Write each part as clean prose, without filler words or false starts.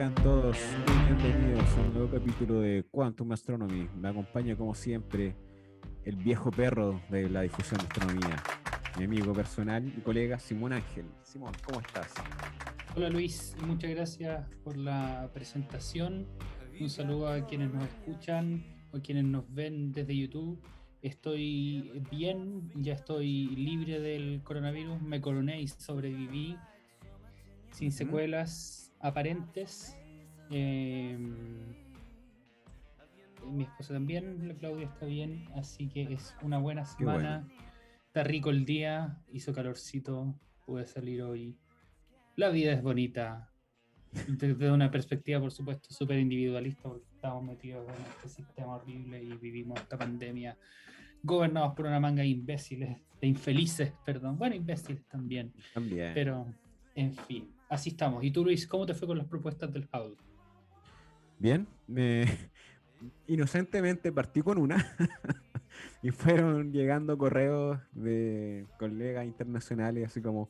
Sean todos muy bienvenidos a un nuevo capítulo de Quantum Astronomy. Me acompaña como siempre el viejo perro de la difusión de astronomía, mi amigo personal y colega Simón Ángel. Simón, ¿cómo estás? Hola Luis, muchas gracias por la presentación. Un saludo a quienes nos escuchan o quienes nos ven desde YouTube. Estoy bien, ya estoy libre del coronavirus, me coroné y sobreviví sin Ujú. secuelas aparentes. Eh, Mi esposa también, la Claudia está bien, así que es una buena Qué bueno. semana. Está rico el día, hizo calorcito, pude salir hoy. La vida es bonita, desde una perspectiva, por supuesto, súper individualista, porque estamos metidos en este sistema horrible y vivimos esta pandemia gobernados por una manga de imbéciles, de infelices, perdón, bueno, imbéciles también, También. pero en fin, así estamos. ¿Y tú, Luis, cómo te fue con las propuestas del Hubble? Bien, inocentemente partí con una y fueron llegando correos de colegas internacionales así como,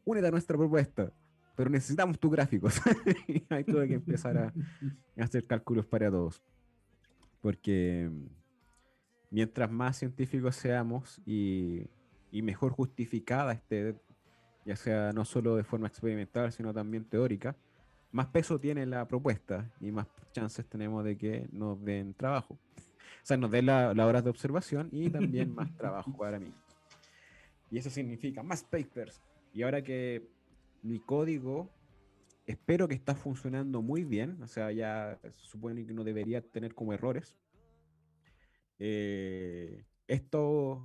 únete a nuestra propuesta, pero necesitamos tus gráficos. Y ahí tuve que empezar a hacer cálculos para todos, porque mientras más científicos seamos y mejor justificada esté, ya sea no solo de forma experimental, sino también teórica, más peso tiene la propuesta y más chances tenemos de que nos den trabajo. O sea, nos den las horas de observación y también más trabajo para mí. Y eso significa más papers. Y ahora que mi código espero que está funcionando muy bien, o sea, ya se supone que no debería tener como errores. Esto,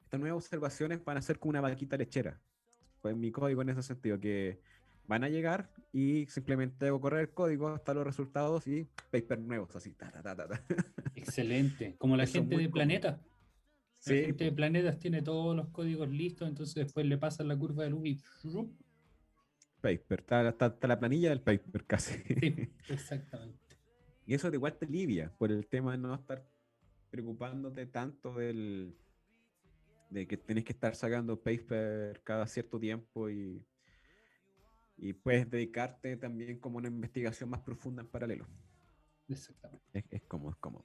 estas nuevas observaciones van a ser como una vaquita lechera. Pues mi código en ese sentido, que van a llegar y simplemente hago correr el código hasta los resultados y paper nuevos, así, ta, ta, ta, ta, ta. Excelente, como la Eso es gente muy de cómodo. Planeta. La Sí, gente de pues, Planetas tiene todos los códigos listos, entonces después le pasan la curva de luz y ¡frup! paper, está la planilla del paper casi. Sí, exactamente. Y eso de igual te alivia por el tema de no estar preocupándote tanto de que tenés que estar sacando paper cada cierto tiempo y puedes dedicarte también como a una investigación más profunda en paralelo. Exactamente. Es cómodo, es cómodo.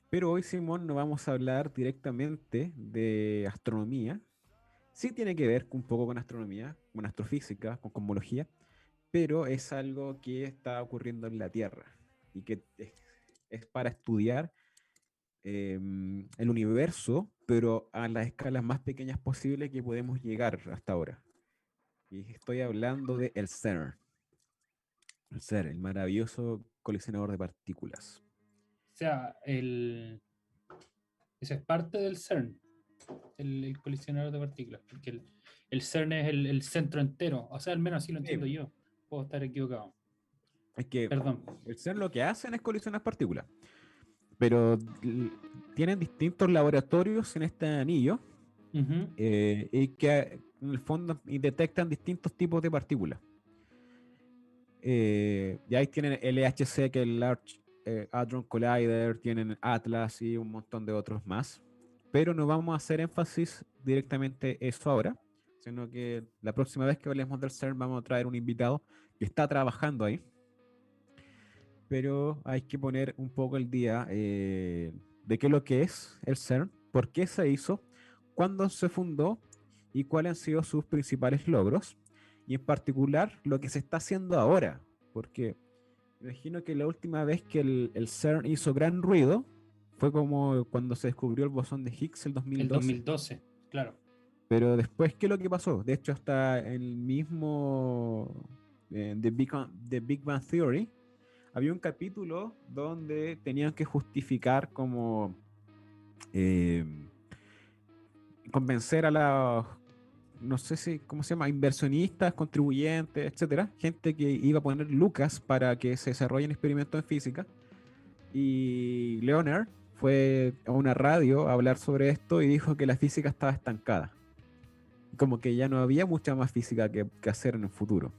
Pero hoy, Simón, no vamos a hablar directamente de astronomía. Sí tiene que ver un poco con astronomía, con astrofísica, con cosmología, pero es algo que está ocurriendo en la Tierra y que es para estudiar el universo, pero a las escalas más pequeñas posibles que podemos llegar hasta ahora. Y estoy hablando de el CERN. El CERN, el maravilloso colisionador de partículas. O sea, eso es parte del CERN, el colisionador de partículas, porque el CERN es el centro entero, o sea, al menos así lo entiendo Sí, yo. Puedo estar equivocado. es que Perdón. el CERN lo que hacen es colisionar partículas, pero tienen distintos laboratorios en este anillo Ujú. y que en el fondo y detectan distintos tipos de partículas. Y ahí tienen LHC, que es el Large Hadron Collider, tienen Atlas y un montón de otros más. Pero no vamos a hacer énfasis directamente eso ahora, sino que la próxima vez que hablemos del CERN vamos a traer un invitado que está trabajando ahí. Pero hay que poner un poco el día de qué es lo que es el CERN, por qué se hizo, cuándo se fundó y cuáles han sido sus principales logros, y en particular lo que se está haciendo ahora, porque imagino que la última vez que el CERN hizo gran ruido fue como cuando se descubrió el bosón de Higgs el El 2012. 2012, claro. Pero después, ¿qué es lo que pasó? De hecho, hasta el mismo The Big Bang Theory, había un capítulo donde tenían que justificar como eh, convencer a la, no sé si, ¿cómo se llama? Inversionistas, contribuyentes, etcétera, gente que iba a poner lucas para que se desarrollen experimentos en física. Y Leonard fue a una radio a hablar sobre esto y dijo que la física estaba estancada. Como que ya no había mucha más física que hacer en el futuro.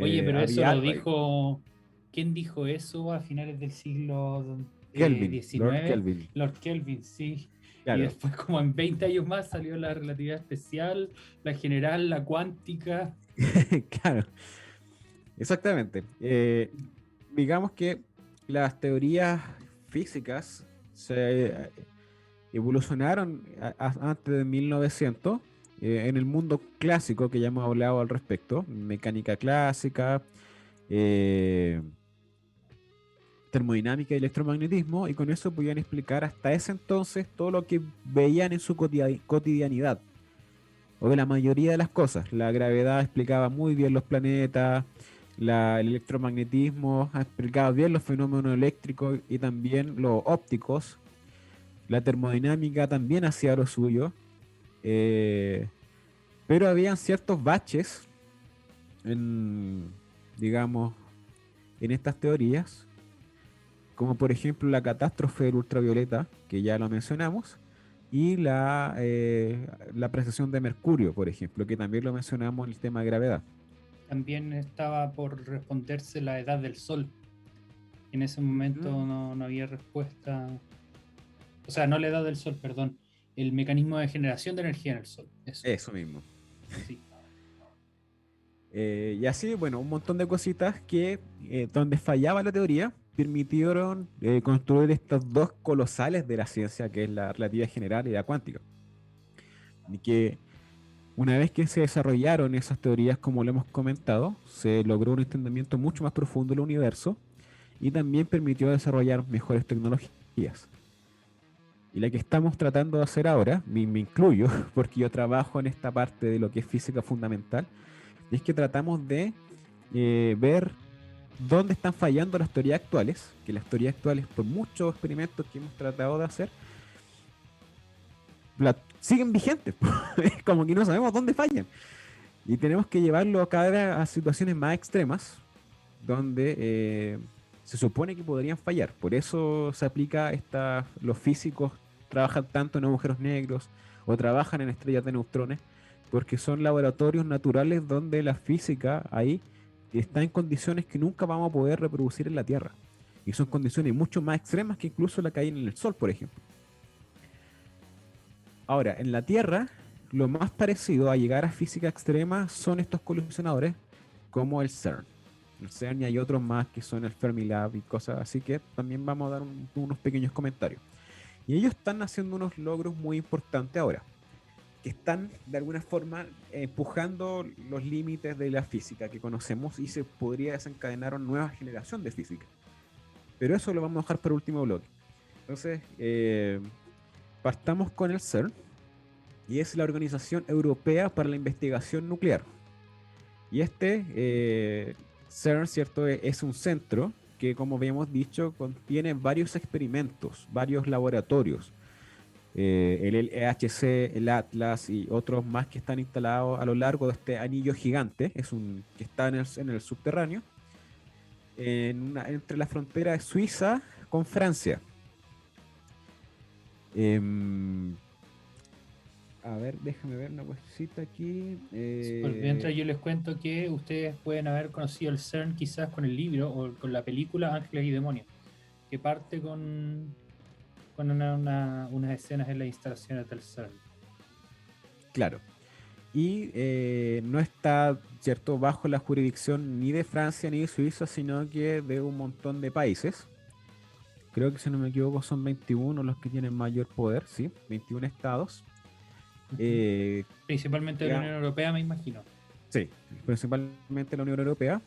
Oye, pero eso Había lo algo ahí. dijo, ¿quién dijo eso a finales del siglo Kelvin, Lord XIX? Kelvin. Lord Kelvin, sí. Y Claro, después, como en 20 años más, salió la relatividad especial, la general, la cuántica. claro. Exactamente. Digamos que las teorías físicas se evolucionaron antes de 1900 en el mundo clásico que ya hemos hablado al respecto, mecánica clásica, eh, termodinámica y electromagnetismo, y con eso podían explicar hasta ese entonces todo lo que veían en su cotidianidad, o de la mayoría de las cosas. La gravedad explicaba muy bien los planetas, el electromagnetismo explicaba bien los fenómenos eléctricos y también los ópticos. La termodinámica también hacía lo suyo, eh, pero habían ciertos baches en, digamos, en estas teorías, como por ejemplo la catástrofe del ultravioleta, que ya lo mencionamos, y la precesión de Mercurio, por ejemplo, que también lo mencionamos en el tema de gravedad. También estaba por responderse la edad del Sol. En ese momento Mm, no había respuesta. O sea, no la edad del Sol, perdón. El mecanismo de generación de energía en el Sol. Eso, eso mismo. sí. Y así, bueno, un montón de cositas que donde fallaba la teoría permitieron construir estos dos colosales de la ciencia, que es la relatividad general y la cuántica. Y que una vez que se desarrollaron esas teorías, como lo hemos comentado, se logró un entendimiento mucho más profundo del universo y también permitió desarrollar mejores tecnologías. Y la que estamos tratando de hacer ahora, me incluyo, porque yo trabajo en esta parte de lo que es física fundamental, es que tratamos de ver dónde están fallando las teorías actuales, que las teorías actuales, por muchos experimentos que hemos tratado de hacer, siguen vigentes. Es como que no sabemos dónde fallan. Y tenemos que llevarlo cada vez a situaciones más extremas, donde se supone que podrían fallar. Por eso se aplica los físicos trabajan tanto en agujeros negros o trabajan en estrellas de neutrones, porque son laboratorios naturales donde la física ahí está en condiciones que nunca vamos a poder reproducir en la Tierra. Y son condiciones mucho más extremas que incluso la que hay en el Sol, por ejemplo. Ahora, en la Tierra, lo más parecido a llegar a física extrema son estos colisionadores como el CERN. El CERN y hay otros más que son el Fermilab y cosas así que también vamos a dar unos pequeños comentarios. Y ellos están haciendo unos logros muy importantes ahora, que están de alguna forma empujando los límites de la física que conocemos y se podría desencadenar una nueva generación de física. Pero eso lo vamos a dejar para el último bloque. Entonces, partamos con el CERN, y es la Organización Europea para la Investigación Nuclear. Y CERN, ¿cierto? Es un centro que, como habíamos dicho, contiene varios experimentos, varios laboratorios. El LHC, el Atlas y otros más que están instalados a lo largo de este anillo gigante, que está en el subterráneo, entre la frontera de Suiza con Francia. Em, a ver, déjame ver una cosita aquí. Por mientras yo les cuento que ustedes pueden haber conocido el CERN quizás con el libro o con la película Ángeles y Demonios, que parte con unas escenas en las instalaciones del CERN. Claro. Y no está, ¿cierto?, bajo la jurisdicción ni de Francia ni de Suiza, sino que de un montón de países. Creo que, si no me equivoco, son 21 los que tienen mayor poder, ¿sí? 21 estados. Ujú. Eh, Principalmente de la Unión digamos, Europea, me imagino. sí, principalmente la Unión Europea.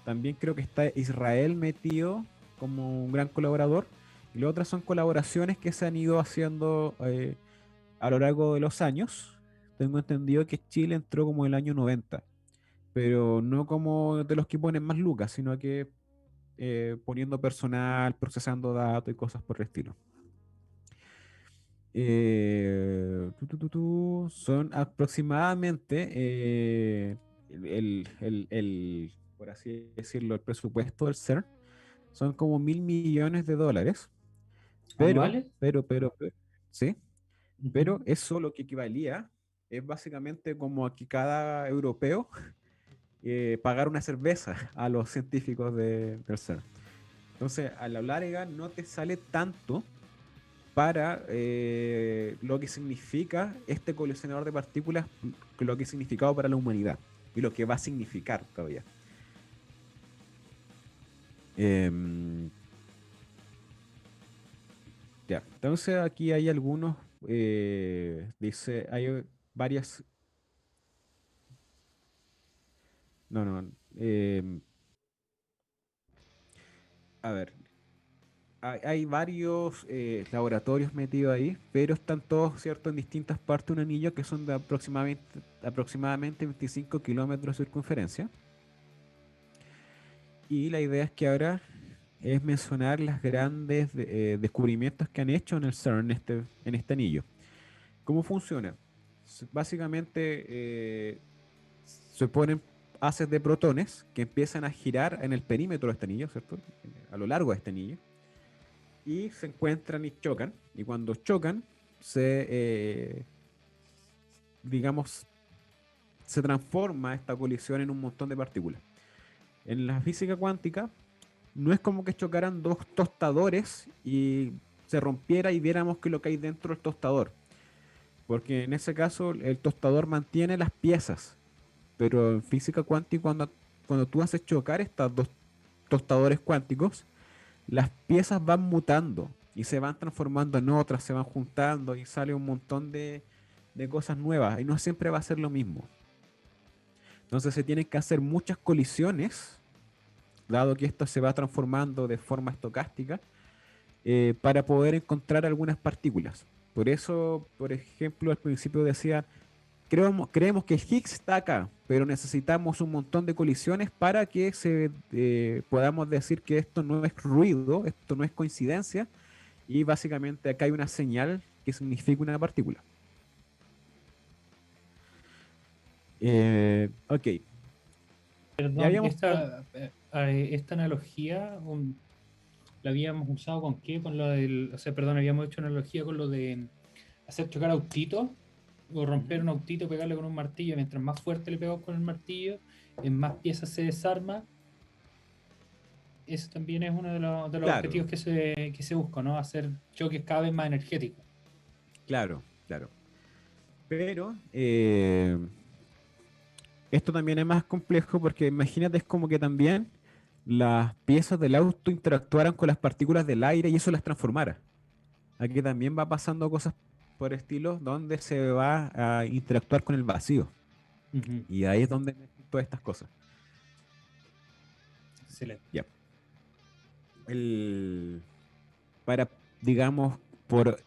También creo que está Israel metido como un gran colaborador. Y las otras son colaboraciones que se han ido haciendo a lo largo de los años. Tengo entendido que Chile entró como en el año 90, pero no como de los que ponen más lucas, sino que poniendo personal, procesando datos y cosas por el estilo. Son aproximadamente, por así decirlo, el presupuesto del CERN son como $1.000 millones, pero, ¿Anuales? ¿sí? Ujú. Pero eso lo que equivalía es básicamente como a que cada europeo pagar una cerveza a los científicos del CERN. Entonces, a la larga no te sale tanto para lo que significa este colisionador de partículas, lo que ha significado para la humanidad y lo que va a significar todavía. Em, ya, entonces aquí hay algunos, dice, hay varias, no, no, a ver, hay varios laboratorios metidos ahí, pero están todos, ¿cierto?, en distintas partes de un anillo que son de aproximadamente 25 kilómetros de circunferencia. Y la idea es que ahora es mencionar las grandes descubrimientos que han hecho en el CERN, en este anillo. ¿Cómo funciona? Básicamente se ponen haces de protones que empiezan a girar en el perímetro de este anillo, ¿cierto? A lo largo de este anillo. Y se encuentran y chocan. Y cuando chocan, digamos, se transforma esta colisión en un montón de partículas. En la física cuántica, no es como que chocaran dos tostadores y se rompiera y viéramos que lo que hay dentro del tostador. Porque en ese caso el tostador mantiene las piezas. Pero en física cuántica, cuando tú haces chocar estos dos tostadores cuánticos, las piezas van mutando y se van transformando en otras, se van juntando y sale un montón de cosas nuevas. Y no siempre va a ser lo mismo. Entonces se tienen que hacer muchas colisiones, dado que esto se va transformando de forma estocástica, para poder encontrar algunas partículas. Por eso, por ejemplo, al principio decía, creemos que Higgs está acá, pero necesitamos un montón de colisiones para que podamos decir que esto no es ruido, esto no es coincidencia, y básicamente acá hay una señal que significa una partícula. Ok, ya Perdón, habíamos... esta analogía la habíamos usado con qué, con lo del, o sea, perdón, habíamos hecho una analogía con lo de hacer chocar autitos o romper un autito, pegarle con un martillo. Mientras más fuerte le pegamos con el martillo, en más piezas se desarma. Eso también es uno de los Claro, objetivos que se busca, ¿no? Hacer choques cada vez más energéticos. claro, claro. Pero esto también es más complejo porque imagínate, es como que también las piezas del auto interactuaran con las partículas del aire y eso las transformara. Aquí también va pasando cosas por estilo donde se va a interactuar con el vacío. Ujú. Y ahí es donde meten todas estas cosas. Excelente. Ya. El, para, digamos, por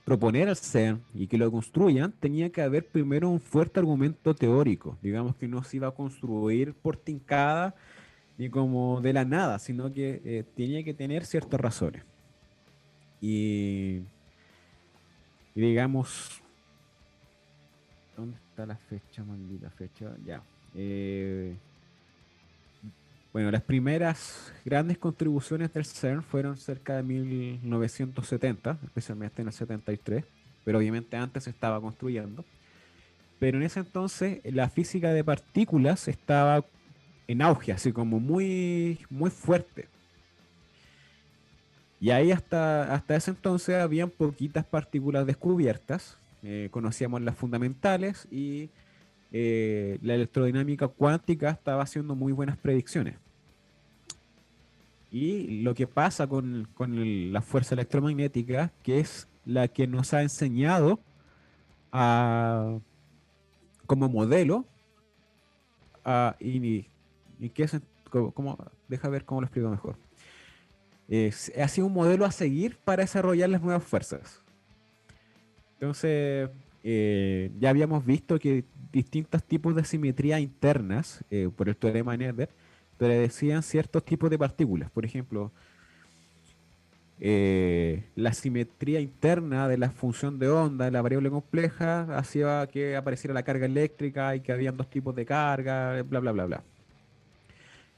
proponer al CERN y que lo construyan, tenía que haber primero un fuerte argumento teórico. Digamos que no se iba a construir por tincada ni como de la nada, sino que tenía que tener ciertas razones. Y, y digamos, ¿dónde está la fecha, maldita fecha? Ya. Eh, bueno, las primeras grandes contribuciones del CERN fueron cerca de 1970, especialmente en el 73, pero obviamente antes se estaba construyendo. Pero en ese entonces la física de partículas estaba en auge, así como muy, muy fuerte. Y ahí hasta ese entonces habían poquitas partículas descubiertas. Conocíamos las fundamentales y la electrodinámica cuántica estaba haciendo muy buenas predicciones. Y lo que pasa la fuerza electromagnética, que es la que nos ha enseñado como modelo, y que es, deja ver cómo lo explico mejor. Ha sido un modelo a seguir para desarrollar las nuevas fuerzas. Entonces, ya habíamos visto que distintos tipos de simetría internas, por el teorema de Noether, predecían ciertos tipos de partículas. Por ejemplo, la simetría interna de la función de onda de la variable compleja hacía que apareciera la carga eléctrica y que habían dos tipos de carga, bla, bla, bla, bla.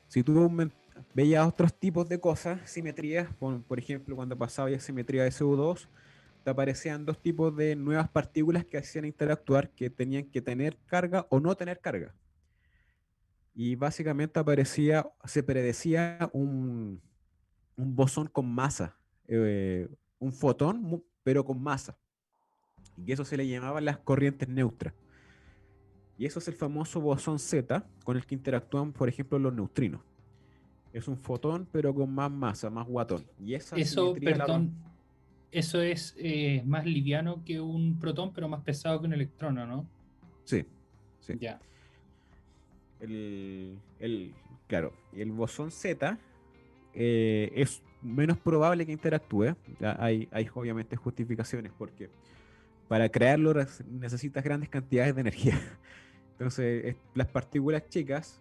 Si tú veías otros tipos de cosas, simetrías, por ejemplo, cuando pasaba ya simetría de CO2, te aparecían dos tipos de nuevas partículas que hacían interactuar, que tenían que tener carga o no tener carga. Y básicamente se predecía un bosón con masa, un fotón, pero con masa. Y que eso se le llamaban las corrientes neutras. Y eso es el famoso bosón Z con el que interactúan, por ejemplo, los neutrinos. Es un fotón, pero con más masa, más guatón. Y esa Eso, simetría la perdón, eso es más liviano que un protón, pero más pesado que un electrón, ¿o no? Sí, sí. Ya. El, claro, y el bosón Z es menos probable que interactúe. Ya hay obviamente justificaciones porque para crearlo necesitas grandes cantidades de energía. Entonces, las partículas chicas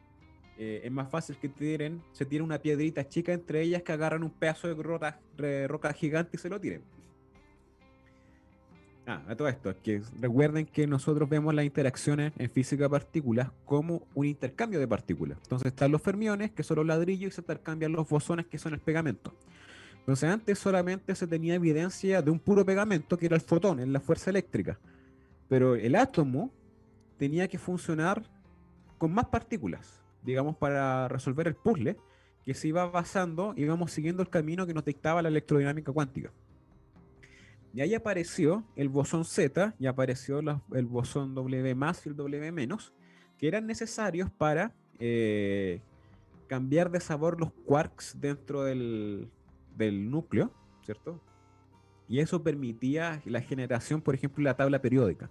es más fácil que se tiren una piedrita chica entre ellas que agarran un pedazo de roca gigante y se lo tiren. A todo esto, es que recuerden que nosotros vemos las interacciones en física de partículas como un intercambio de partículas. Entonces están los fermiones, que son los ladrillos, y se intercambian los bosones, que son el pegamento. Entonces antes solamente se tenía evidencia de un puro pegamento, que era el fotón, en la fuerza eléctrica. Pero el átomo tenía que funcionar con más partículas, digamos, para resolver el puzzle, que se iba basando, íbamos siguiendo el camino que nos dictaba la electrodinámica cuántica. Y ahí apareció el bosón Z y apareció el bosón W más y el W menos, que eran necesarios para cambiar de sabor los quarks dentro del núcleo, ¿cierto? Y eso permitía la generación, por ejemplo, de la tabla periódica,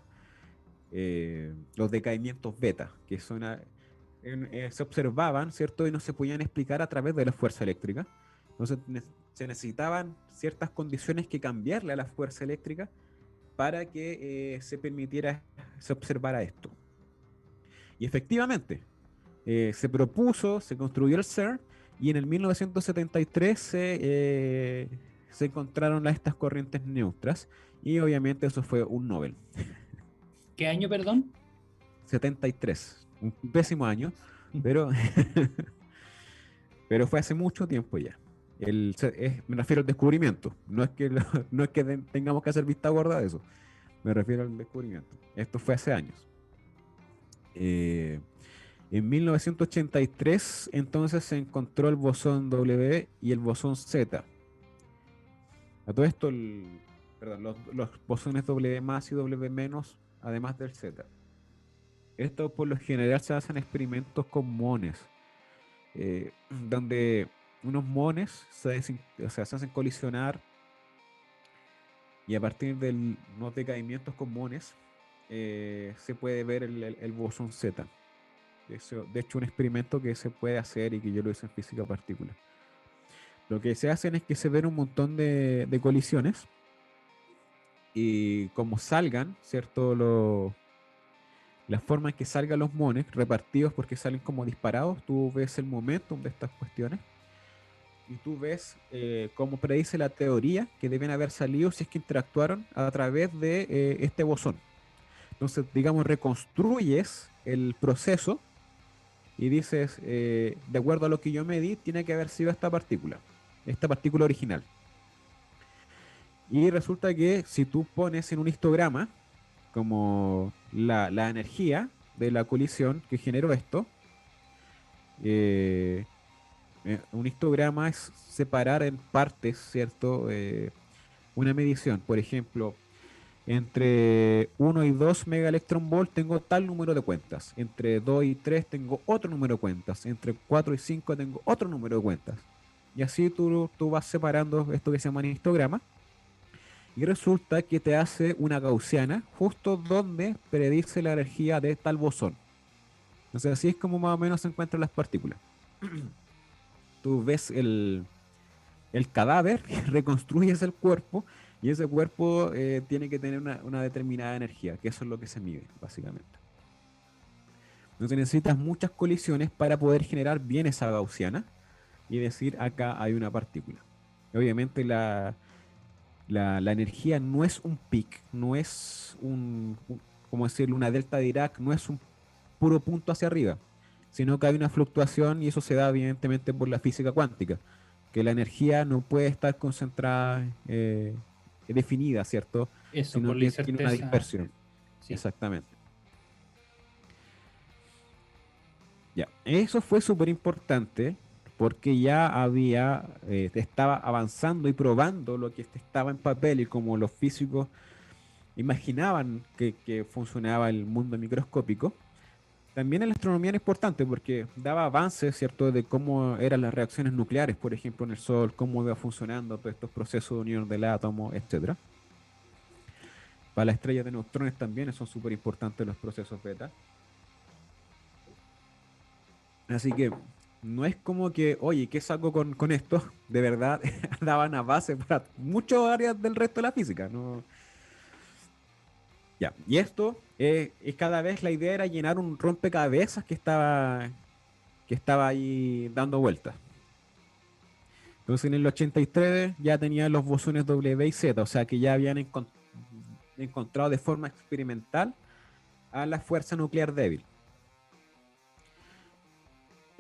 los decaimientos beta, que se observaban, ¿cierto? Y no se podían explicar a través de la fuerza eléctrica. Entonces se necesitaban ciertas condiciones que cambiarle a la fuerza eléctrica para que se observara esto. Y efectivamente, se propuso, se construyó el CERN y en el 1973 se encontraron estas corrientes neutras y obviamente eso fue un Nobel. ¿Qué año, perdón? 73, un pésimo año, pero, pero fue hace mucho tiempo ya. Me refiero al descubrimiento, no es que tengamos que hacer vista gorda de eso, me refiero al descubrimiento. Esto fue hace años. Eh, en 1983 entonces se encontró el bosón W y el bosón Z. A todo esto, perdón, los bosones W más y W menos, además del Z. Esto por lo general se hacen experimentos con mones, donde unos mones o sea, se hacen colisionar y a partir de unos decaimientos con mones se puede ver el bosón Z. De hecho, un experimento que se puede hacer y que yo lo hice en física particular. Lo que se hacen es que se ven un montón de colisiones y como salgan, ¿cierto? La forma en que salgan los mones repartidos porque salen como disparados, tú ves el momentum de estas cuestiones y tú ves cómo predice la teoría que deben haber salido si es que interactuaron a través de este bosón. Entonces, digamos, reconstruyes el proceso y dices, de acuerdo a lo que yo medí, tiene que haber sido esta partícula original. Y resulta que si tú pones en un histograma como la energía de la colisión que generó esto, eh, un histograma es separar en partes, ¿cierto? Una medición. Por ejemplo, entre 1 y 2 megaelectronvolt tengo tal número de cuentas. Entre 2 y 3 tengo otro número de cuentas. Entre 4 y 5 tengo otro número de cuentas. Y así tú vas separando esto que se llama histograma. Y resulta que te hace una gaussiana justo donde predice la energía de tal bosón. Entonces así es como más o menos se encuentran las partículas. Tú ves el cadáver, reconstruyes el cuerpo y ese cuerpo tiene que tener una determinada energía, que eso es lo que se mide, básicamente. Entonces necesitas muchas colisiones para poder generar bien esa gaussiana y decir acá hay una partícula. Obviamente la energía no es un peak, no es como decirlo, una delta de Dirac, no es un puro punto hacia arriba, sino que hay una fluctuación y eso se da evidentemente por la física cuántica, que la energía no puede estar concentrada, definida, ¿cierto? Eso, Sino por la que tiene una incerteza. dispersión. Sí. Exactamente. Ya, eso fue súper importante porque ya estaba avanzando y probando lo que estaba en papel y como los físicos imaginaban que funcionaba el mundo microscópico, también en la astronomía era importante porque daba avances, ¿cierto?, de cómo eran las reacciones nucleares, por ejemplo, en el Sol, cómo iba funcionando todos estos procesos de unión del átomo, etcétera. Para las estrellas de neutrones también son súper importantes los procesos beta. Así que no es como que, oye, ¿qué saco con esto? De verdad, daban a base para muchas áreas del resto de la física. ¿No? Ya. Y esto es cada vez la idea era llenar un rompecabezas que estaba ahí dando vueltas. Entonces en el 83 ya tenían los bosones W y Z, o sea que ya habían encontrado de forma experimental a la fuerza nuclear débil.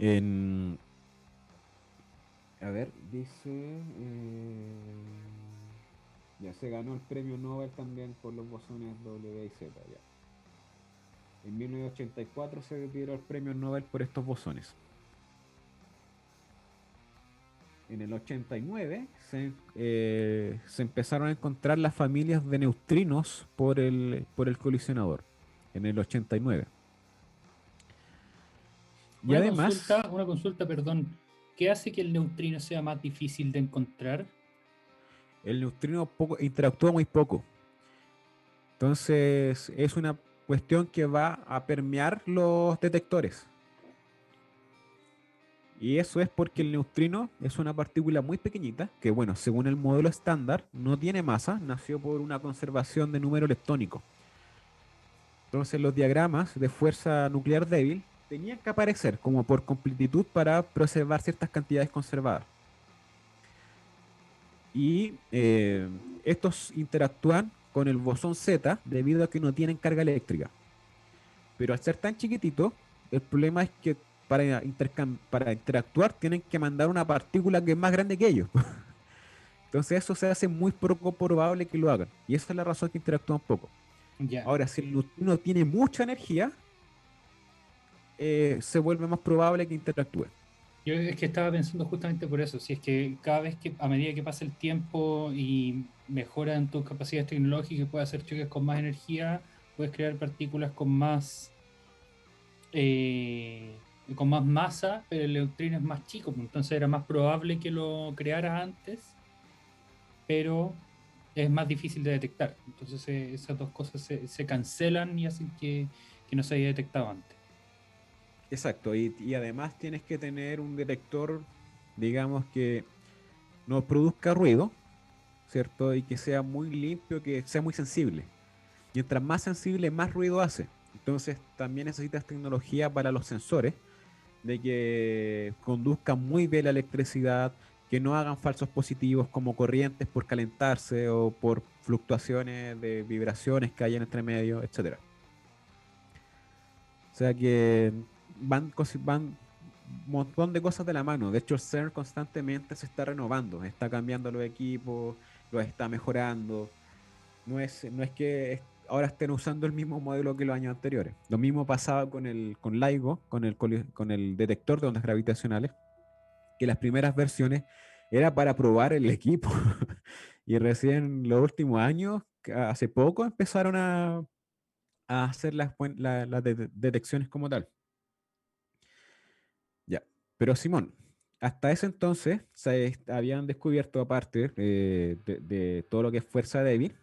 En, a ver, dice... ya se ganó el premio Nobel también por los bosones W y Z. Ya. En 1984 se dio el premio Nobel por estos bosones. En el 89 se empezaron a encontrar las familias de neutrinos por el colisionador. En el 89. Y además, Una consulta, perdón. ¿Qué hace que el neutrino sea más difícil de encontrar? el neutrino interactúa muy poco. Entonces, es una cuestión que va a permear los detectores. Y eso es porque el neutrino es una partícula muy pequeñita que, bueno, según el modelo estándar, no tiene masa, nació por una conservación de número leptónico. Entonces los diagramas de fuerza nuclear débil tenían que aparecer como por completitud para preservar ciertas cantidades conservadas. Y estos interactúan con el bosón Z debido a que no tienen carga eléctrica. Pero al ser tan chiquitito, el problema es que para interactuar tienen que mandar una partícula que es más grande que ellos. Entonces eso se hace muy poco probable que lo hagan. Y esa es la razón que interactúan poco. Ya. Ahora, si el neutrino tiene mucha energía, se vuelve más probable que interactúe. Yo es que estaba pensando justamente por eso, si es que cada vez que, a medida que pasa el tiempo y mejoran tus capacidades tecnológicas, puedes hacer choques con más energía, puedes crear partículas eh, con más masa, pero el neutrino es más chico, pues, entonces era más probable que lo crearas antes, pero es más difícil de detectar. Entonces esas dos cosas se cancelan y hacen que no se haya detectado antes. Exacto, y además tienes que tener un detector, digamos, que no produzca ruido, ¿cierto? Y que sea muy limpio, que sea muy sensible. Mientras más sensible, más ruido hace. Entonces también necesitas tecnología para los sensores, de que conduzcan muy bien la electricidad, que no hagan falsos positivos como corrientes por calentarse o por fluctuaciones de vibraciones que hay en entre medio, etcétera. O sea que van un montón de cosas de la mano. De hecho, el CERN constantemente se está renovando, está cambiando los equipos, los está mejorando. No es que ahora estén usando el mismo modelo que los años anteriores. Lo mismo pasaba con LIGO, con el detector de ondas gravitacionales, que las primeras versiones era para probar el equipo. Y recién los últimos años, hace poco, empezaron a hacer detecciones como tal. Ya. Pero Simón, hasta ese entonces se habían descubierto, aparte de todo lo que es fuerza débil,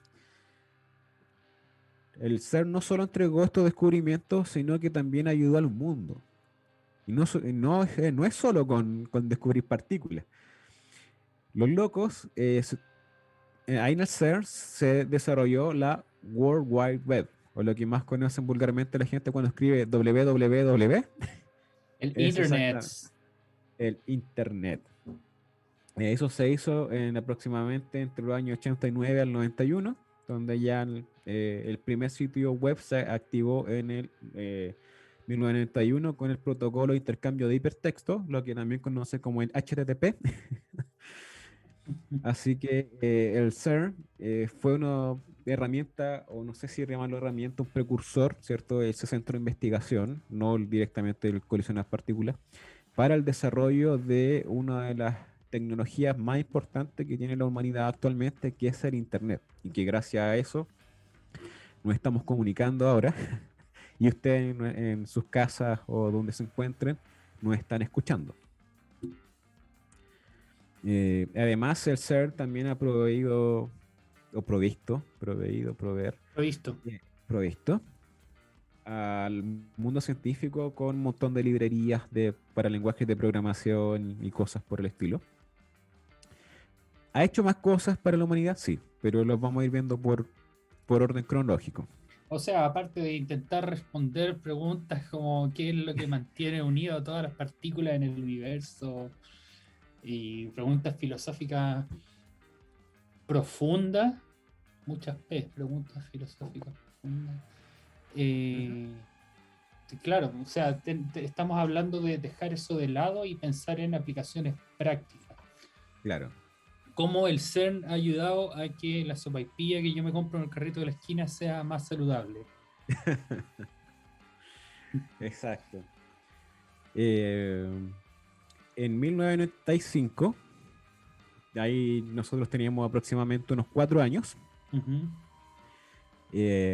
el CERN no solo entregó estos descubrimientos, sino que también ayudó al mundo. Y no es solo con descubrir partículas. Los locos, ahí en el CERN se desarrolló la World Wide Web, o lo que más conocen vulgarmente la gente cuando escribe www, El es Internet. exactamente el Internet. Eso se hizo en aproximadamente entre los años 89 al 91, donde ya el primer sitio web se activó en el 1991 con el protocolo de intercambio de hipertexto, lo que también conoce como el HTTP. Así que el CERN fue una herramienta, o no sé si llamarlo herramienta, un precursor, ¿cierto? Ese centro de investigación, no directamente el colisionar partículas, para el desarrollo de una de las tecnologías más importantes que tiene la humanidad actualmente, que es el Internet. Y que gracias a eso nos estamos comunicando ahora y ustedes en sus casas o donde se encuentren no están escuchando. Además, el CERN también ha proveído, o proveer, Lo he visto. provisto al mundo científico con un montón de librerías para lenguajes de programación y cosas por el estilo. ¿Ha hecho más cosas para la humanidad? Sí, pero los vamos a ir viendo por orden cronológico. O sea, aparte de intentar responder preguntas como qué es lo que mantiene unido a todas las partículas en el universo y preguntas filosóficas profundas, muchas preguntas filosóficas profundas. Eh, claro, o sea, estamos hablando de dejar eso de lado y pensar en aplicaciones prácticas. Claro. Cómo el CERN ha ayudado a que la sopaipilla que yo me compro en el carrito de la esquina sea más saludable. Exacto. En 1995, ahí nosotros teníamos aproximadamente unos 4 años, Ujú.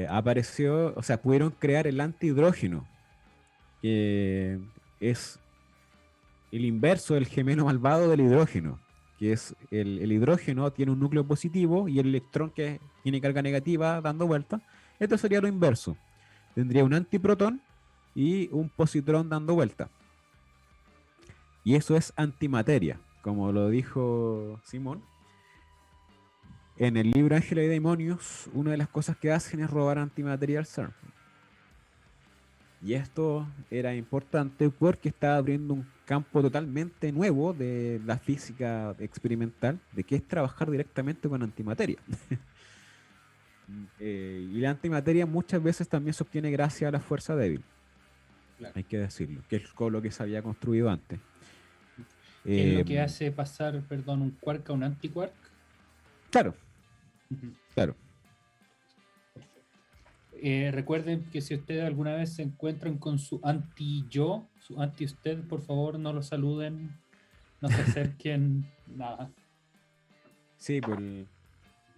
apareció, o sea, pudieron crear el antihidrógeno, que es el inverso del gemelo malvado del hidrógeno, que es el hidrógeno tiene un núcleo positivo y el electrón que tiene carga negativa dando vuelta. Esto sería lo inverso. Tendría un antiprotón y un positrón dando vuelta. Y eso es antimateria, como lo dijo Simón. En el libro Ángeles y Demonios, una de las cosas que hacen es robar antimateria al CERN. Y esto era importante porque estaba abriendo un campo totalmente nuevo de la física experimental, de que es trabajar directamente con antimateria. Y la antimateria muchas veces también se obtiene gracias a la fuerza débil, Claro. hay que decirlo, que es con lo que se había construido antes. ¿Qué es lo Eh, que hace pasar, perdón, un quark a un antiquark? claro, Ujú. claro. Recuerden que si ustedes alguna vez se encuentran con su anti-yo, su anti-usted, por favor no lo saluden, no se acerquen, nada. Sí, pues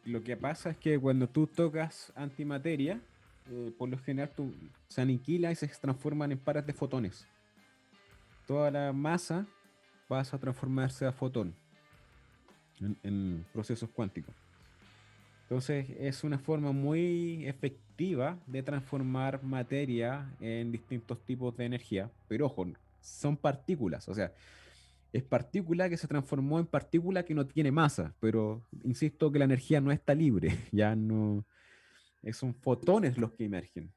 lo que pasa es que cuando tú tocas antimateria, por lo general se aniquila y se transforman en pares de fotones. Toda la masa pasa a transformarse a fotón en procesos cuánticos. Entonces es una forma muy efectiva de transformar materia en distintos tipos de energía. Pero ojo, son partículas. O sea, es partícula que se transformó en partícula que no tiene masa. Pero insisto que la energía no está libre. Ya no. Son fotones los que emergen.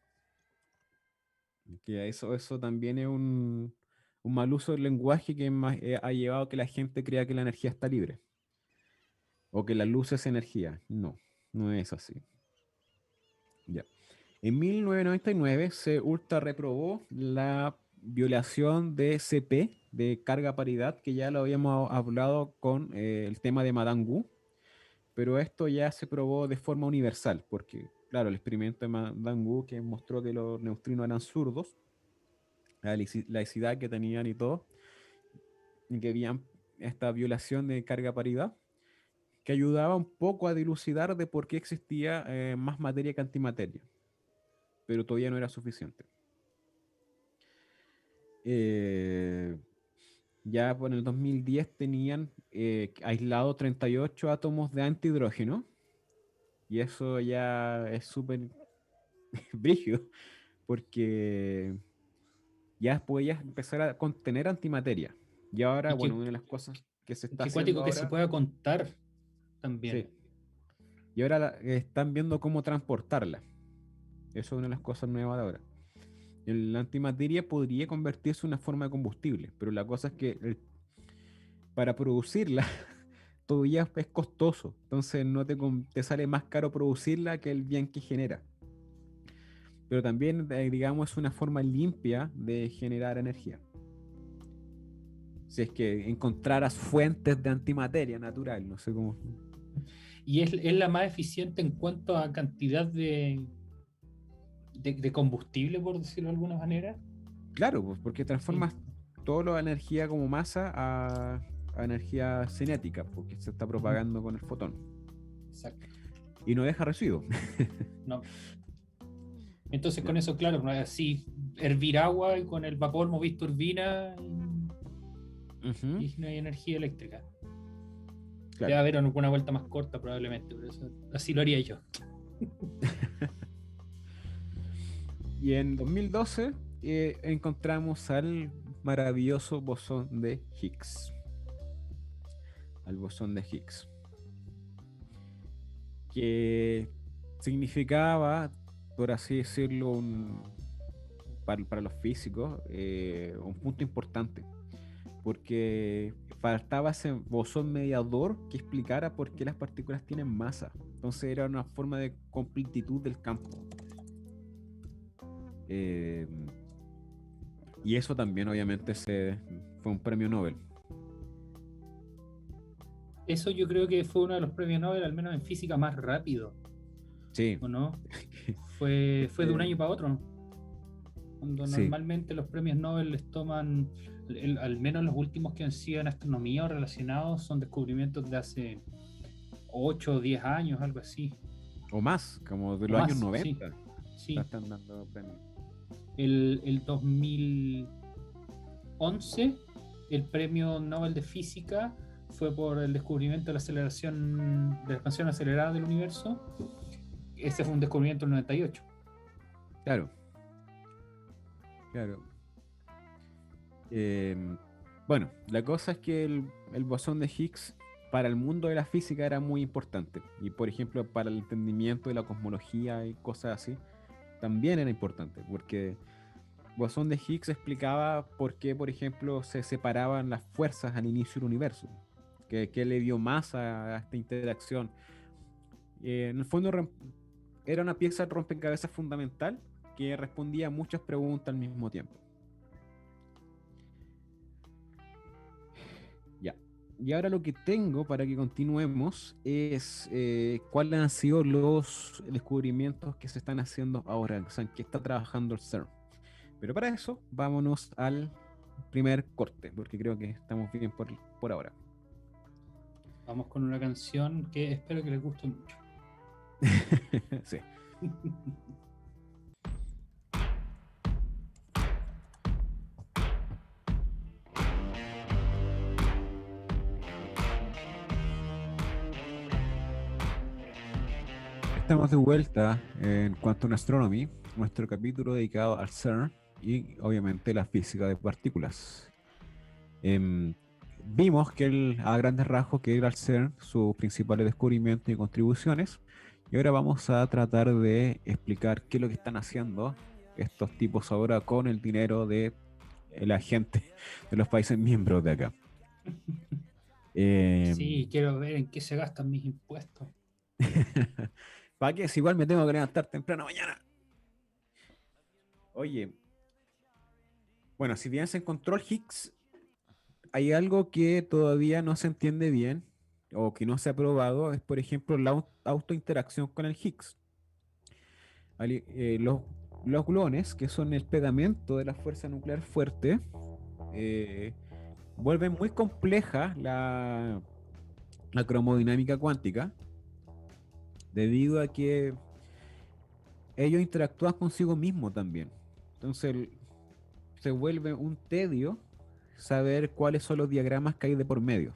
Que eso también es un mal uso del lenguaje que ha llevado a que la gente crea que la energía está libre. O que la luz es energía. No, no es así. Ya. En 1999 se ultra reprobó la violación de CP, de carga paridad, que ya lo habíamos hablado con el tema de Madame Wu, pero esto ya se probó de forma universal, porque, claro, el experimento de Madame Wu que mostró que los neutrinos eran zurdos, la laicidad que tenían y todo, y que habían esta violación de carga paridad, que ayudaba un poco a dilucidar de por qué existía más materia que antimateria, pero todavía no era suficiente. Eh, ya por el 2010 tenían aislado 38 átomos de antihidrógeno, y eso ya es súper brígido, porque ya podías empezar a contener antimateria. Y ahora, Y bueno, una de las cosas que se está qué haciendo cuático que se ahora, pueda contar también. sí, y ahora están viendo cómo transportarla. Eso es una de las cosas nuevas de ahora. La antimateria podría convertirse en una forma de combustible, pero la cosa es que para producirla todavía es costoso. Entonces no te sale más caro producirla que el bien que genera. Pero también, digamos, es una forma limpia de generar energía. Si es que encontraras fuentes de antimateria natural, no sé cómo. Y es la más eficiente en cuanto a cantidad de combustible, por decirlo de alguna manera. Claro, pues porque Sí, transformas toda la energía como masa a energía cinética, porque se está propagando con el fotón. exacto. Y no deja residuos. No. Entonces Ya. con eso, claro, así hervir agua y con el vapor movís turbina Ujú, y no hay energía eléctrica. Debe claro. haber alguna vuelta más corta probablemente, pero así lo haría yo. Y en 2012 encontramos al maravilloso bosón de Higgs. Al bosón de Higgs. Que significaba, por así decirlo, para los físicos, un punto importante. Porque faltaba ese bosón mediador que explicara por qué las partículas tienen masa. Entonces era una forma de completitud del campo. Eh, y eso también obviamente fue un premio Nobel. Eso yo creo que fue uno de los premios Nobel, al menos en física, más rápido, Sí, ¿o no? Fue de un eh, año para otro. Cuando sí, normalmente los premios Nobel les toman, al menos los últimos que han sido en astronomía o relacionados, son descubrimientos de hace 8 o 10 años, algo así. o más, como de O los años más, sí. 90 la Sí. están dando premios. El 2011, el premio Nobel de Física fue por el descubrimiento de la aceleración, de la expansión acelerada del universo. Ese fue un descubrimiento en el 98. Claro, claro. Bueno, la cosa es que el bosón de Higgs para el mundo de la física era muy importante. Y por ejemplo, para el entendimiento de la cosmología y cosas así, también era importante. Porque bosón de Higgs explicaba por qué, por ejemplo, se separaban las fuerzas al inicio del universo. Que le dio masa a esta interacción. En el fondo era una pieza de rompecabezas fundamental que respondía a muchas preguntas al mismo tiempo. Ya. Y ahora lo que tengo para que continuemos es cuáles han sido los descubrimientos que se están haciendo ahora, o sea, en qué está trabajando el CERN. Pero para eso, vámonos al primer corte, porque creo que estamos bien por ahora. Vamos con una canción que espero que les guste mucho. Sí. Estamos de vuelta en Quantum Astronomy, nuestro capítulo dedicado al CERN y obviamente la física de partículas. Em, Vimos que a grandes rasgos que era el CERN, sus principales descubrimientos y contribuciones, y ahora vamos a tratar de explicar qué es lo que están haciendo estos tipos ahora con el dinero de la gente de los países miembros de acá. Sí, Em, quiero ver en qué se gastan mis impuestos. ¿Para qué? Si igual me tengo que levantar temprano mañana. Oye, bueno, si bien se encontró el Higgs, hay algo que todavía no se entiende bien o que no se ha probado, es por ejemplo la autointeracción con el Higgs. Los gluones, que son el pegamento de la fuerza nuclear fuerte, eh, vuelven muy compleja la cromodinámica cuántica debido a que ellos interactúan consigo mismos también. Entonces se vuelve un tedio saber cuáles son los diagramas que hay de por medio.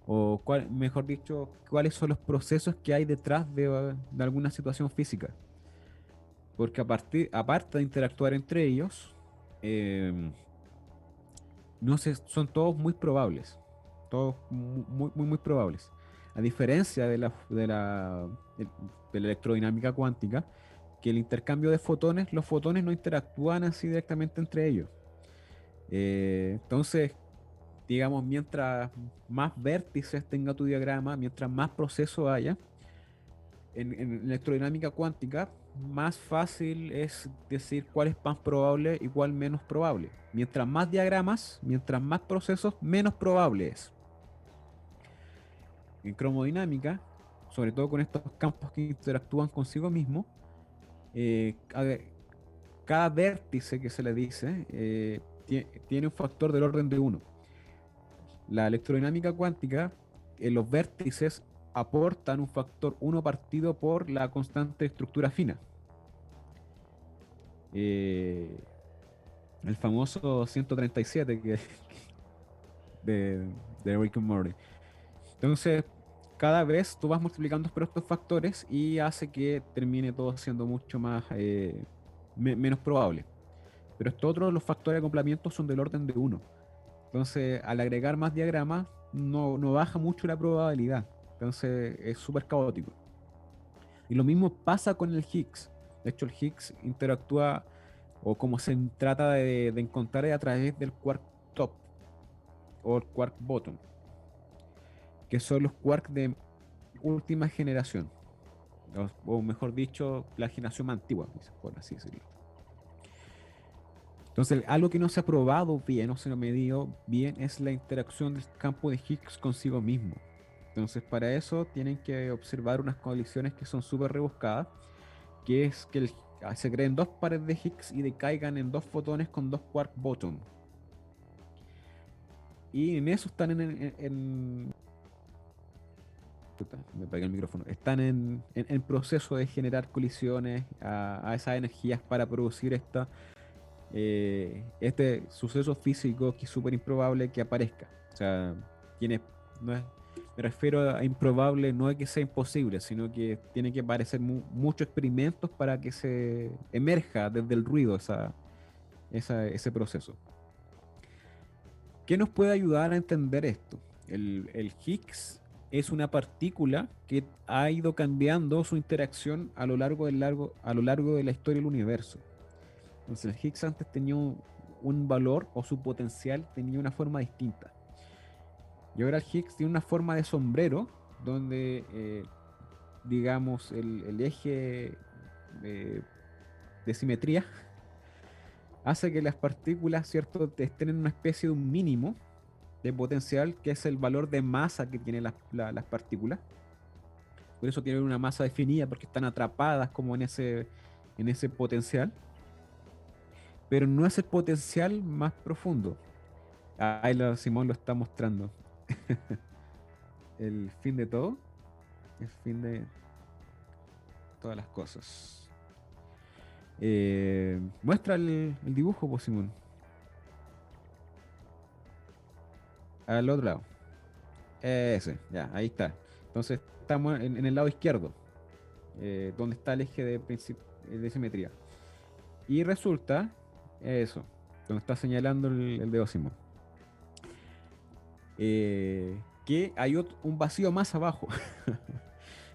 O mejor dicho, cuáles son los procesos que hay detrás de alguna situación física. Porque aparte de interactuar entre ellos, eh, no sé, son todos muy probables. Todos muy probables. A diferencia de la electrodinámica cuántica, que el intercambio de fotones, los fotones no interactúan así directamente entre ellos. Entonces, digamos, mientras más vértices tenga tu diagrama, mientras más proceso haya, en electrodinámica cuántica, más fácil es decir cuál es más probable y cuál menos probable. Mientras más diagramas, mientras más procesos, menos probable es. En cromodinámica, sobre todo con estos campos que interactúan consigo mismo, eh, a- cada vértice que se le dice tiene un factor del orden de uno. La electrodinámica cuántica, los vértices aportan un factor uno partido por la constante de estructura fina. eh, el famoso 137 de, de Rick and Morty. Entonces, cada vez tú vas multiplicando por estos factores y hace que termine todo siendo mucho más menos probable. Pero estos otros, los factores de acoplamiento son del orden de uno. Entonces, al agregar más diagramas, no baja mucho la probabilidad. Entonces, es súper caótico. Y lo mismo pasa con el Higgs. De hecho, el Higgs interactúa, o como se trata de encontrar, a través del quark top o el quark bottom, que son los quarks de última generación, o mejor dicho, la generación más antigua, por así decirlo. Entonces, algo que no se ha probado bien, no se ha medido bien, es la interacción del campo de Higgs consigo mismo. Entonces, para eso tienen que observar unas colisiones que son súper rebuscadas, que es que se creen dos pares de Higgs y decaigan en dos fotones con dos quark bottom. Y en eso están puta, me pegué el micrófono. Están en proceso de generar colisiones a esas energías para producir este suceso físico que es súper improbable que aparezca. O sea, tiene, no es, me refiero a improbable, no es que sea imposible, sino que tiene que parecer muchos experimentos para que se emerja desde el ruido ese proceso. ¿Qué nos puede ayudar a entender esto? El Higgs es una partícula que ha ido cambiando su interacción a lo largo de la historia del universo. Entonces el Higgs antes tenía un valor, o su potencial tenía una forma distinta. Y ahora el Higgs tiene una forma de sombrero, donde digamos el eje de simetría hace que las partículas, ¿cierto?, estén en una especie de un mínimo de potencial, que es el valor de masa que tienen las partículas. Por eso tienen una masa definida, porque están atrapadas como en ese potencial. Pero no es el potencial más profundo. Ahí Simón lo está mostrando. El fin de todo, el fin de todas las cosas. Muestra el dibujo, pues, Simón. Al otro lado. Ese, ya, ahí está. Entonces estamos en el lado izquierdo, donde está el eje de simetría. Y resulta, eso, donde está señalando el dedo Simón, que hay un vacío más abajo,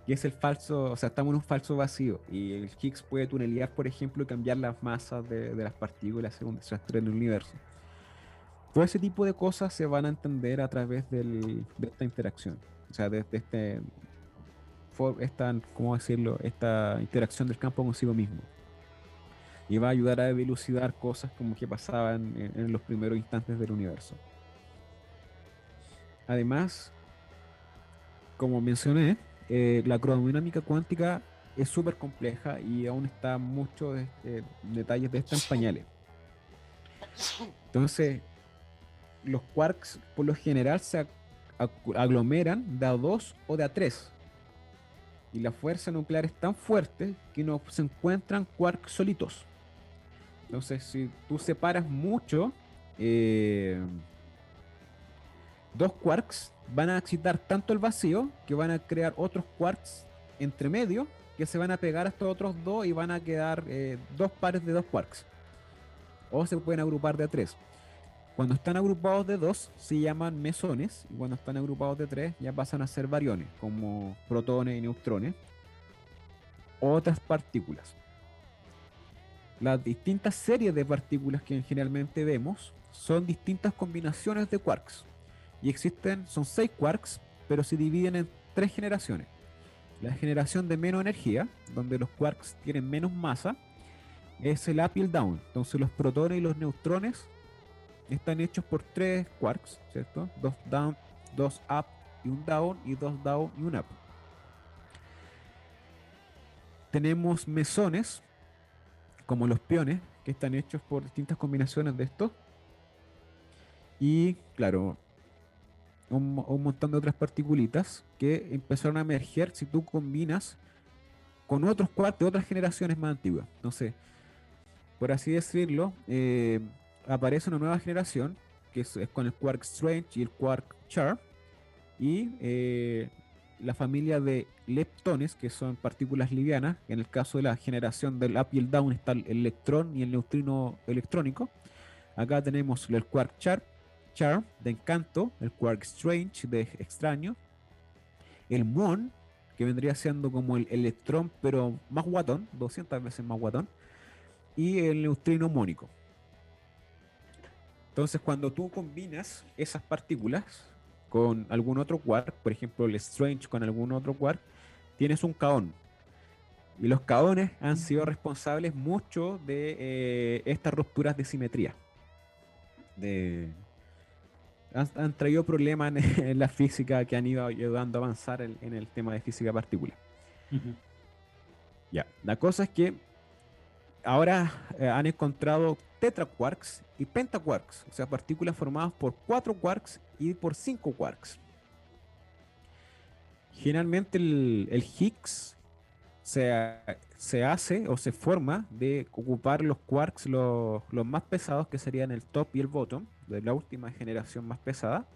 que es el falso, o sea, estamos en un falso vacío. Y el Higgs puede tunelear, por ejemplo, y cambiar las masas de las partículas según se estrella en el universo. Todo ese tipo de cosas se van a entender a través de esta interacción. O sea, de ¿cómo decirlo? Esta interacción del campo consigo mismo. Y va a ayudar a dilucidar cosas como que pasaban en los primeros instantes del universo. Además, como mencioné, la cromodinámica cuántica es súper compleja y aún está muchos detalles de esto en pañales. Entonces, los quarks por lo general se aglomeran de a 2 o de a 3. Y la fuerza nuclear es tan fuerte que no se encuentran quarks solitos. Entonces, si tú separas mucho, dos quarks van a excitar tanto el vacío que van a crear otros quarks entre medio que se van a pegar a estos otros dos y van a quedar dos pares de dos quarks. O se pueden agrupar de a tres. Cuando están agrupados de dos se llaman mesones, y cuando están agrupados de tres ya pasan a ser bariones, como protones y neutrones, otras partículas. Las distintas series de partículas que generalmente vemos son distintas combinaciones de quarks. Y son 6 quarks, pero se dividen en 3 generaciones. La generación de menos energía, donde los quarks tienen menos masa, es el up y el down. Entonces los protones y los neutrones están hechos por 3 quarks, ¿cierto? 2 down, 2 up y un down, y 2 down y un up. Tenemos mesones, como los piones, que están hechos por distintas combinaciones de estos. Y claro, un montón de otras particulitas que empezaron a emerger si tú combinas con otros quarks de otras generaciones más antiguas. Entonces, por así decirlo, aparece una nueva generación, que es con el Quark Strange y el Quark Sharp, y la familia de leptones, que son partículas livianas. En el caso de la generación del up y el down está el electrón y el neutrino electrónico. Acá tenemos el Quark Sharp de encanto, el Quark Strange de extraño, el muón, que vendría siendo como el electrón, pero más guatón, 200 veces más guatón, y el neutrino mónico. Entonces, cuando tú combinas esas partículas con algún otro quark, por ejemplo, el Strange con algún otro quark, tienes un kaón. Y los kaones han sido responsables mucho de estas rupturas de simetría. De, han traído problemas en la física que han ido ayudando a avanzar en el tema de física partícula. Ujú. Ya, la cosa es que ahora han encontrado tetraquarks y pentaquarks, o sea, partículas formadas por 4 quarks y por 5 quarks. Generalmente el Higgs se, se hace o se forma de ocupar los quarks los más pesados, que serían el top y el bottom, de la última generación más pesada.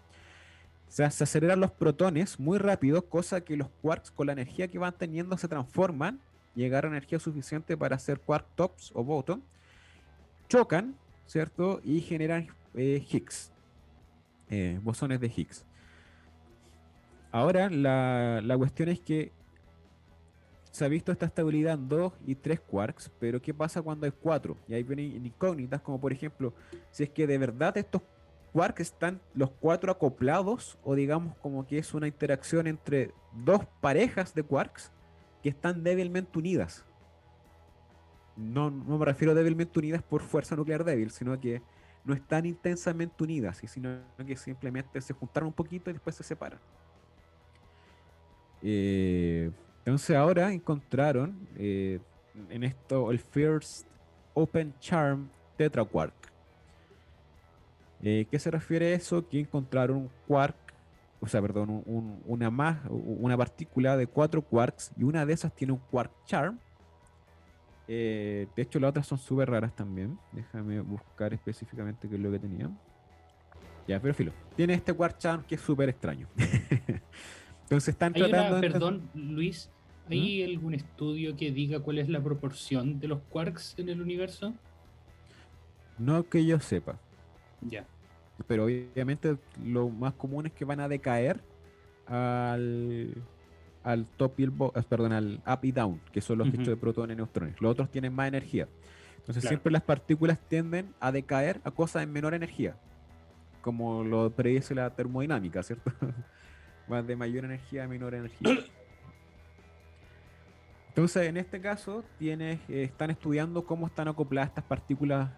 O sea, se aceleran los protones muy rápido, cosa que los quarks con la energía que van teniendo se transforman, llegar a energía suficiente para hacer quark tops o bottom, chocan, ¿cierto? Y generan Higgs, bosones de Higgs. Ahora la cuestión es que se ha visto esta estabilidad en 2 y 3 quarks, pero ¿qué pasa cuando hay 4? Y ahí vienen incógnitas, como por ejemplo, si es que de verdad estos quarks están los 4 acoplados, o digamos como que es una interacción entre dos parejas de quarks que están débilmente unidas. No me refiero a débilmente unidas por fuerza nuclear débil, sino que no están intensamente unidas, sino que simplemente se juntaron un poquito y después se separan. Eh, entonces ahora encontraron en esto el First Open Charm Tetraquark. ¿Qué se refiere a eso? Que encontraron un quark, o sea, perdón, una partícula de 4 quarks, y una de esas tiene un quark charm. De hecho, las otras son súper raras también. Déjame buscar específicamente qué es lo que tenía. Ya, pero filo. Tiene este quark charm que es súper extraño. Entonces están Hay tratando una, de perdón, Luis, ¿Mm? ¿hay algún estudio que diga cuál es la proporción de los quarks en el universo? No que yo sepa. Ya, Pero obviamente lo más común es que van a decaer al, al top y perdón, al up y down, que son los hechos ujú, de protones y neutrones. Los otros tienen más energía. Entonces claro. siempre las partículas tienden a decaer a cosas de menor energía, como lo predice la termodinámica, ¿cierto? Más de mayor energía a menor energía. Entonces, en este caso, están estudiando cómo están acopladas estas partículas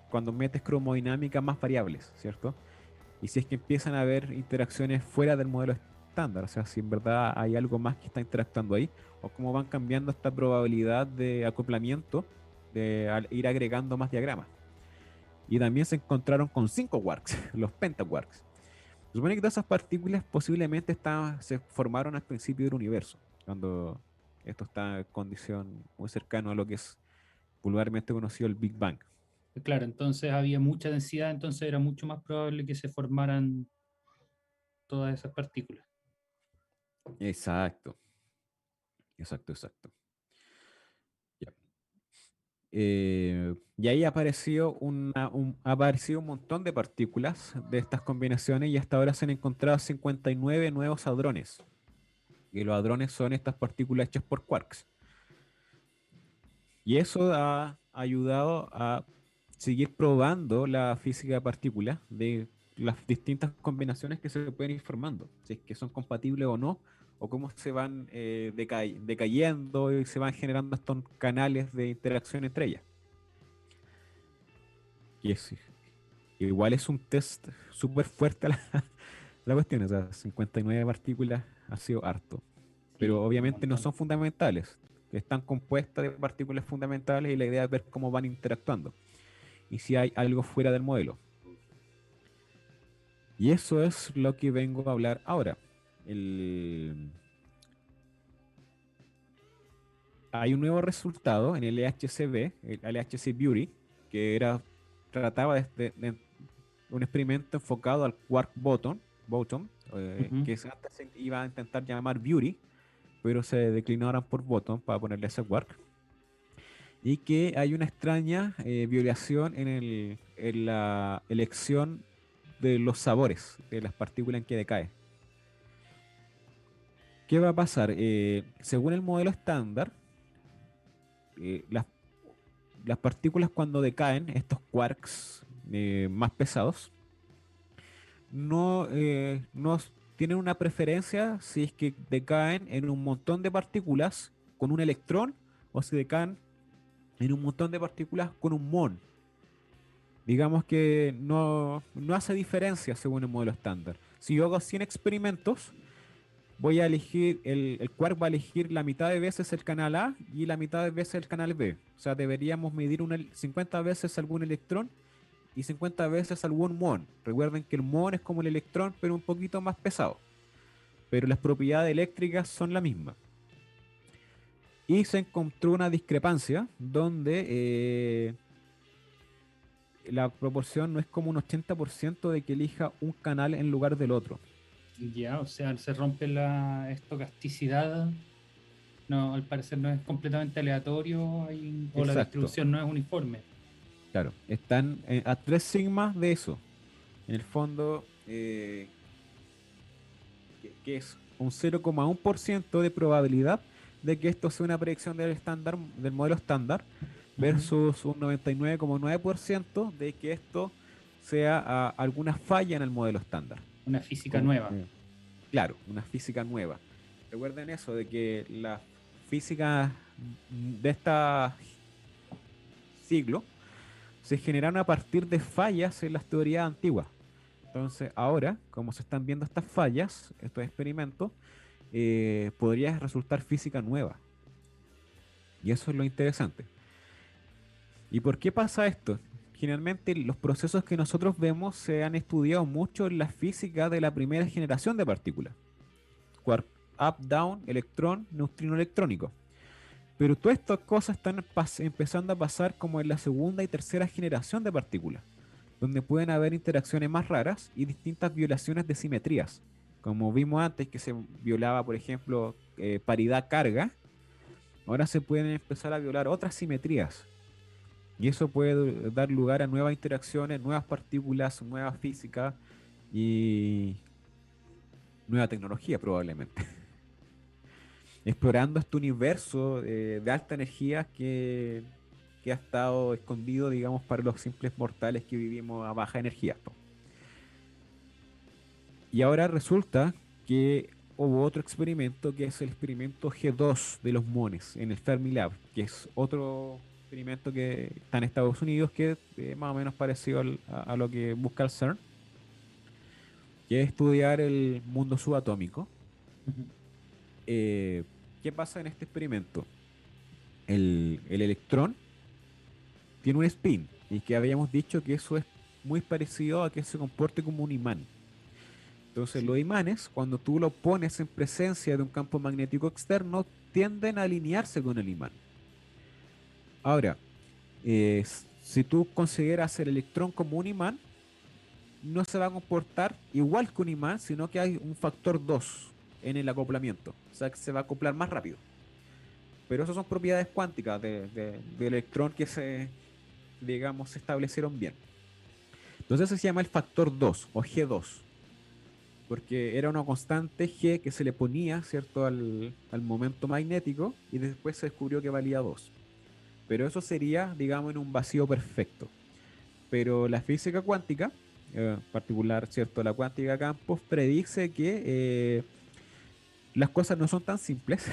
cuando metes cromodinámica más variables, ¿cierto? Y si es que empiezan a haber interacciones fuera del modelo estándar, o sea, si en verdad hay algo más que está interactuando ahí, o cómo van cambiando esta probabilidad de acoplamiento de al ir agregando más diagramas. Y también se encontraron con 5 quarks, los pentaquarks. Se supone que todas esas partículas posiblemente se formaron al principio del universo, cuando esto está en condición muy cercano a lo que es vulgarmente conocido el Big Bang. Claro, entonces había mucha densidad, entonces era mucho más probable que se formaran todas esas partículas. Exacto, exacto. Ya. Y ahí ha aparecido un montón de partículas de estas combinaciones, y hasta ahora se han encontrado 59 nuevos hadrones. Y los hadrones son estas partículas hechas por quarks. Y eso ha ayudado a seguir probando la física de partículas de las distintas combinaciones que se pueden ir formando, si es que son compatibles o no, o cómo se van decayendo y se van generando estos canales de interacción entre ellas. Y igual es un test súper fuerte la cuestión, o sea, 59 partículas ha sido harto, pero Sí, un obviamente no montón. son fundamentales, están compuestas de partículas fundamentales, y la idea es ver cómo van interactuando y si hay algo fuera del modelo. Y eso es lo que vengo a hablar ahora. El- Hay un nuevo resultado en el LHCb, el LHC Beauty, que trataba de un experimento enfocado al quark bottom, Ujú. que antes se iba a intentar llamar Beauty, pero se declinaron por bottom para ponerle ese quark, y que hay una extraña violación en la elección de los sabores de las partículas en que decae. ¿Qué va a pasar? Según el modelo estándar, las partículas cuando decaen, estos quarks más pesados, no tienen una preferencia si es que decaen en un montón de partículas con un electrón o si decaen en un montón de partículas con un muón. Digamos que no hace diferencia según el modelo estándar. Si yo hago 100 experimentos, voy a elegir, el quark va a elegir la mitad de veces el canal A y la mitad de veces el canal B. O sea, deberíamos medir 50 veces algún electrón y 50 veces algún muón. Recuerden que el muón es como el electrón, pero un poquito más pesado. Pero las propiedades eléctricas son la misma. Y se encontró una discrepancia donde la proporción no es como un 80% de que elija un canal en lugar del otro. Ya, o sea, se rompe la estocasticidad. No, al parecer no es completamente aleatorio o la Exacto, distribución no es uniforme. claro. Están a 3 sigmas de eso. En el fondo, que es un 0,1% de probabilidad de que esto sea una predicción del modelo estándar, Ujú. versus un 99,9% de que esto sea alguna falla en el modelo estándar. Una física Como, nueva. claro, una física nueva. Recuerden eso, de que la física de este siglo se generaron a partir de fallas en las teorías antiguas. Entonces, ahora, como se están viendo estas fallas, estos experimentos, podría resultar física nueva. Y eso es lo interesante. ¿Y por qué pasa esto? Generalmente los procesos que nosotros vemos se han estudiado mucho en la física de la primera generación de partículas. Quark up, down, electrón, neutrino electrónico. Pero todas estas cosas están empezando a pasar como en la segunda y tercera generación de partículas, donde pueden haber interacciones más raras y distintas violaciones de simetrías. Como vimos antes que se violaba, por ejemplo, paridad carga, ahora se pueden empezar a violar otras simetrías. Y eso puede dar lugar a nuevas interacciones, nuevas partículas, nueva física y nueva tecnología probablemente. Explorando este universo de alta energía que ha estado escondido, digamos, para los simples mortales que vivimos a baja energía, po. Y ahora resulta que hubo otro experimento que es el experimento G2 de los mones en el Fermilab, que es otro experimento que está en Estados Unidos que es más o menos parecido a lo que busca el CERN, que es estudiar el mundo subatómico. Ujú. Eh, ¿Qué pasa en este experimento? El electrón tiene un spin y que habíamos dicho que eso es muy parecido a que se comporte como un imán. Entonces Sí. los imanes, cuando tú lo pones en presencia de un campo magnético externo, tienden a alinearse con el imán. Ahora, si tú consideras el electrón como un imán, no se va a comportar igual que un imán, sino que hay un factor 2 en el acoplamiento. O sea, que se va a acoplar más rápido. Pero esas son propiedades cuánticas del electrón que digamos, se establecieron bien. Entonces se llama el factor 2 o G2, porque era una constante G que se le ponía, ¿cierto?, al momento magnético y después se descubrió que valía 2. Pero eso sería, digamos, en un vacío perfecto. Pero la física cuántica, en particular, ¿cierto?, la cuántica de campos, predice que las cosas no son tan simples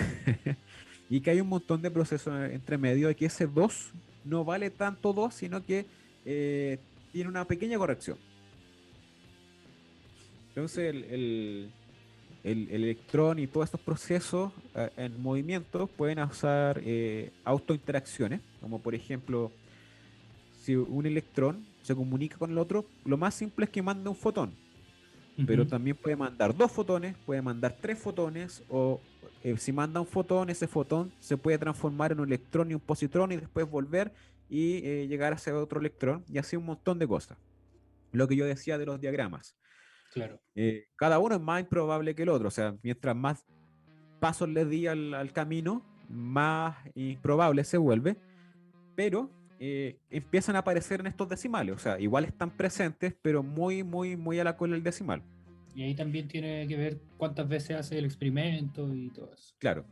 y que hay un montón de procesos entre medio de que ese 2 no vale tanto 2 sino que eh, tiene una pequeña corrección. Entonces el electrón y todos estos procesos en movimiento pueden usar autointeracciones, como por ejemplo, si un electrón se comunica con el otro, lo más simple es que mande un fotón, pero Ujú. también puede mandar dos fotones, puede mandar tres fotones, o si manda un fotón, ese fotón se puede transformar en un electrón y un positrón y después volver y llegar a ser otro electrón y así un montón de cosas. Lo que yo decía de los diagramas. Claro. Cada uno es más improbable que el otro, o sea, mientras más pasos le di al camino, más improbable se vuelve, pero empiezan a aparecer en estos decimales, o sea, igual están presentes, pero muy, muy, muy a la cola del decimal. Y ahí también tiene que ver cuántas veces hace el experimento y todo eso. Claro.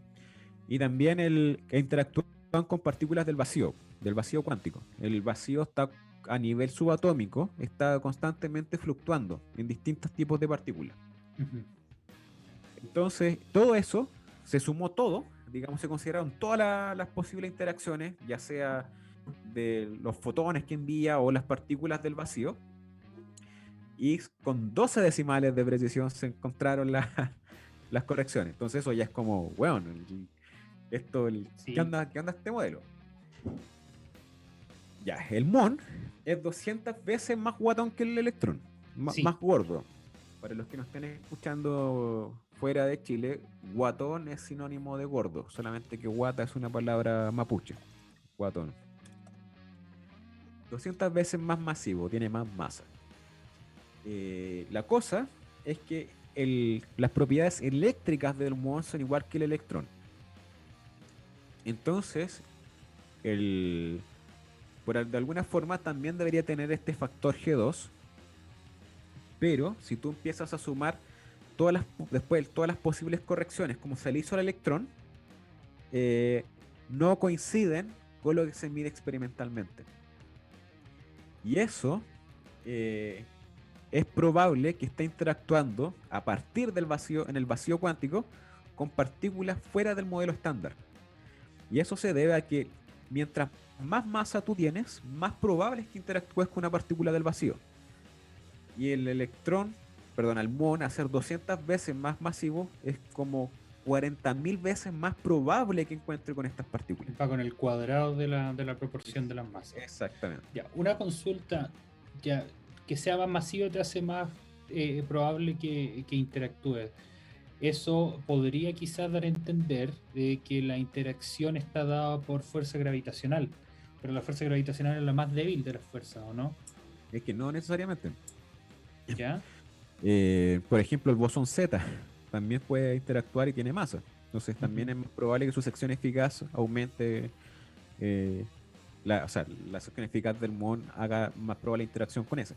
Y también el que interactúan con partículas del vacío cuántico. El vacío está a nivel subatómico, está constantemente fluctuando en distintos tipos de partículas. Ujú. Entonces, todo eso se sumó todo, digamos, se consideraron todas las posibles interacciones, ya sea de los fotones que envía o las partículas del vacío, y con 12 decimales de precisión se encontraron las correcciones. Entonces, eso ya es como, bueno, Sí, qué anda este modelo? Ya, el muón es 200 veces más guatón que el electrón, sí. más gordo. Para los que nos estén escuchando fuera de Chile, guatón es sinónimo de gordo, solamente que guata es una palabra mapuche. Guatón. 200 veces más masivo, tiene más masa. La cosa es que las propiedades eléctricas del muón son igual que el electrón. Entonces, el, de alguna forma también debería tener este factor G2, pero si tú empiezas a sumar después todas las posibles correcciones, como se le hizo al electrón, eh, no coinciden con lo que se mide experimentalmente. Y eso eh, es probable que esté interactuando a partir del vacío, en el vacío cuántico, con partículas fuera del modelo estándar. Y eso se debe a que mientras más masa tú tienes, más probable es que interactúes con una partícula del vacío. Y el electrón, perdón, al muón, hacer 200 veces más masivo, es como 40.000 veces más probable que encuentre con estas partículas. Va con el cuadrado de la proporción de las masas. Exactamente. Ya, una consulta, ya, que sea más masivo te hace más probable que interactúe. Eso podría quizás dar a entender de que la interacción está dada por fuerza gravitacional, pero la fuerza gravitacional es la más débil de las fuerzas, ¿o no? Es que no necesariamente. ¿Ya? Por ejemplo, el bosón Z también puede interactuar y tiene masa. Entonces también Ujú. es más probable que su sección eficaz aumente, eh, o sea, la sección eficaz del muón haga más probable interacción con esa.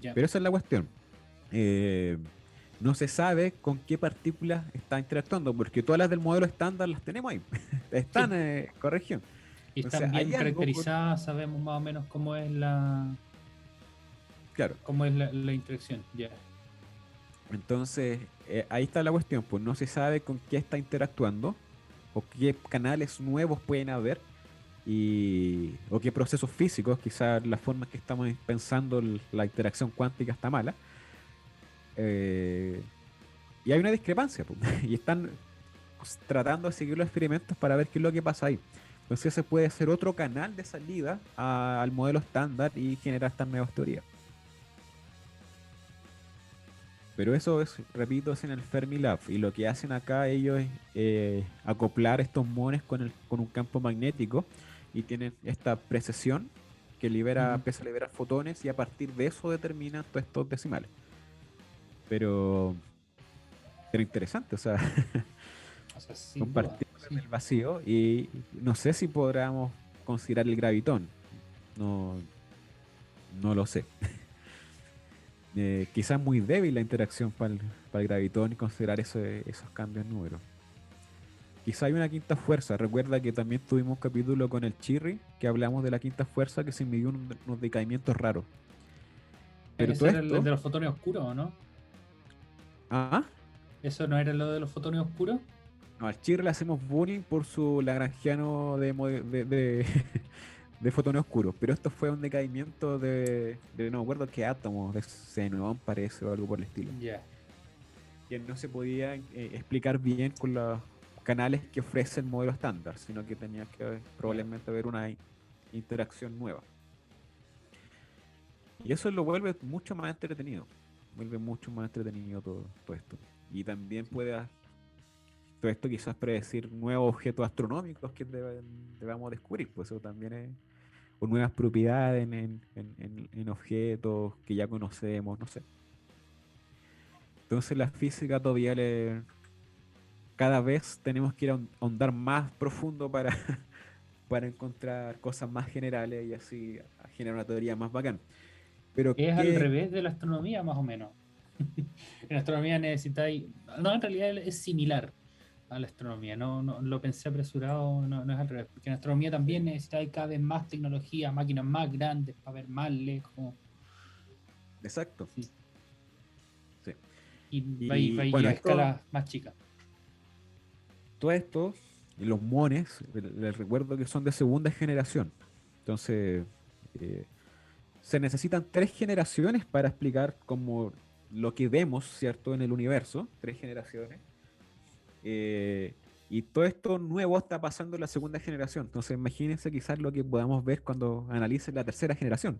Ya. Pero esa es la cuestión. Eh, no se sabe con qué partículas está interactuando, porque todas las del modelo estándar las tenemos ahí. Están Sí. en corrección. Y Entonces están bien hay algo, caracterizadas, sabemos más o menos claro. cómo es la interacción. Ya. Entonces ahí está la cuestión, pues no se sabe con qué está interactuando o qué canales nuevos pueden haber o qué procesos físicos, quizás la forma en que estamos pensando la interacción cuántica está mala. eh, y hay una discrepancia, pues, y están tratando de seguir los experimentos para ver qué es lo que pasa ahí. Entonces ese puede ser otro canal de salida al modelo estándar y generar estas nuevas teorías. Pero eso es, repito, es en el Fermilab. Y lo que hacen acá ellos es acoplar estos muones con un campo magnético y tienen esta precesión que Ujú. empieza a liberar fotones y a partir de eso determinan todos estos decimales. Pero, pero interesante, o sea, O sea, con sin duda, partículas sí. del vacío y no sé si podríamos considerar el gravitón. No, no lo sé. Quizás muy débil la interacción para el gravitón y considerar esos cambios en número. Quizá hay una quinta fuerza. Recuerda que también tuvimos un capítulo con el Chirri que hablamos de la quinta fuerza que se midió unos decaimientos raros. Pero Ese todo era el esto, de los fotones oscuros, ¿o no? ah, ¿Eso no era lo de los fotones oscuros? no, al Chirri le hacemos bullying por su lagrangiano de fotones oscuros. Pero esto fue un decaimiento no me acuerdo qué átomo, de xenón parece o algo por el estilo. Ya. Que no se podía explicar bien con los canales que ofrece el modelo estándar, sino que tenía que Claro. probablemente haber una interacción nueva. Y eso lo vuelve mucho más entretenido. Vuelve mucho más entretenido todo esto. Y también todo esto quizás predecir nuevos objetos astronómicos que debamos descubrir. Pues eso también es o nuevas propiedades en objetos que ya conocemos, no sé. Entonces la física todavía cada vez tenemos que ir a ahondar más profundo para, para encontrar cosas más generales y así a generar una teoría más bacán. Pero Es al ¿qué? revés de la astronomía, más o menos. En astronomía necesitáis. No, en realidad es similar a la astronomía. No, no lo pensé apresurado, no, no es al revés. Porque en astronomía también necesitáis cada vez más tecnología, máquinas más grandes para ver más lejos. Exacto, Sí. sí. Y Y vais bueno, a escalas más chicas. todo esto, los mones, les recuerdo que son de segunda generación. Entonces, eh, se necesitan tres generaciones para explicar como lo que vemos, ¿cierto? En el universo, tres generaciones. Eh, y todo esto nuevo está pasando en la segunda generación. Entonces, imagínense quizás lo que podamos ver cuando analicen la tercera generación.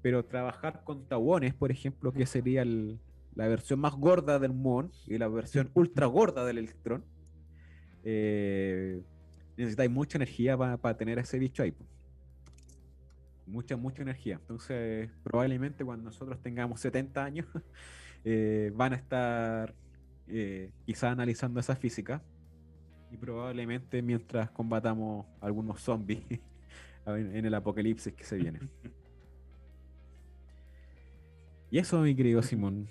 Pero trabajar con tauones, por ejemplo, que sería la versión más gorda del muón y la versión ultra gorda del electrón, eh, necesitáis mucha energía para tener a ese bicho ahí. Po. Mucha, mucha energía. Entonces, probablemente cuando nosotros tengamos 70 años, van a estar quizás analizando esa física y probablemente mientras combatamos algunos zombies en el apocalipsis que se viene. Y eso, mi querido Simón,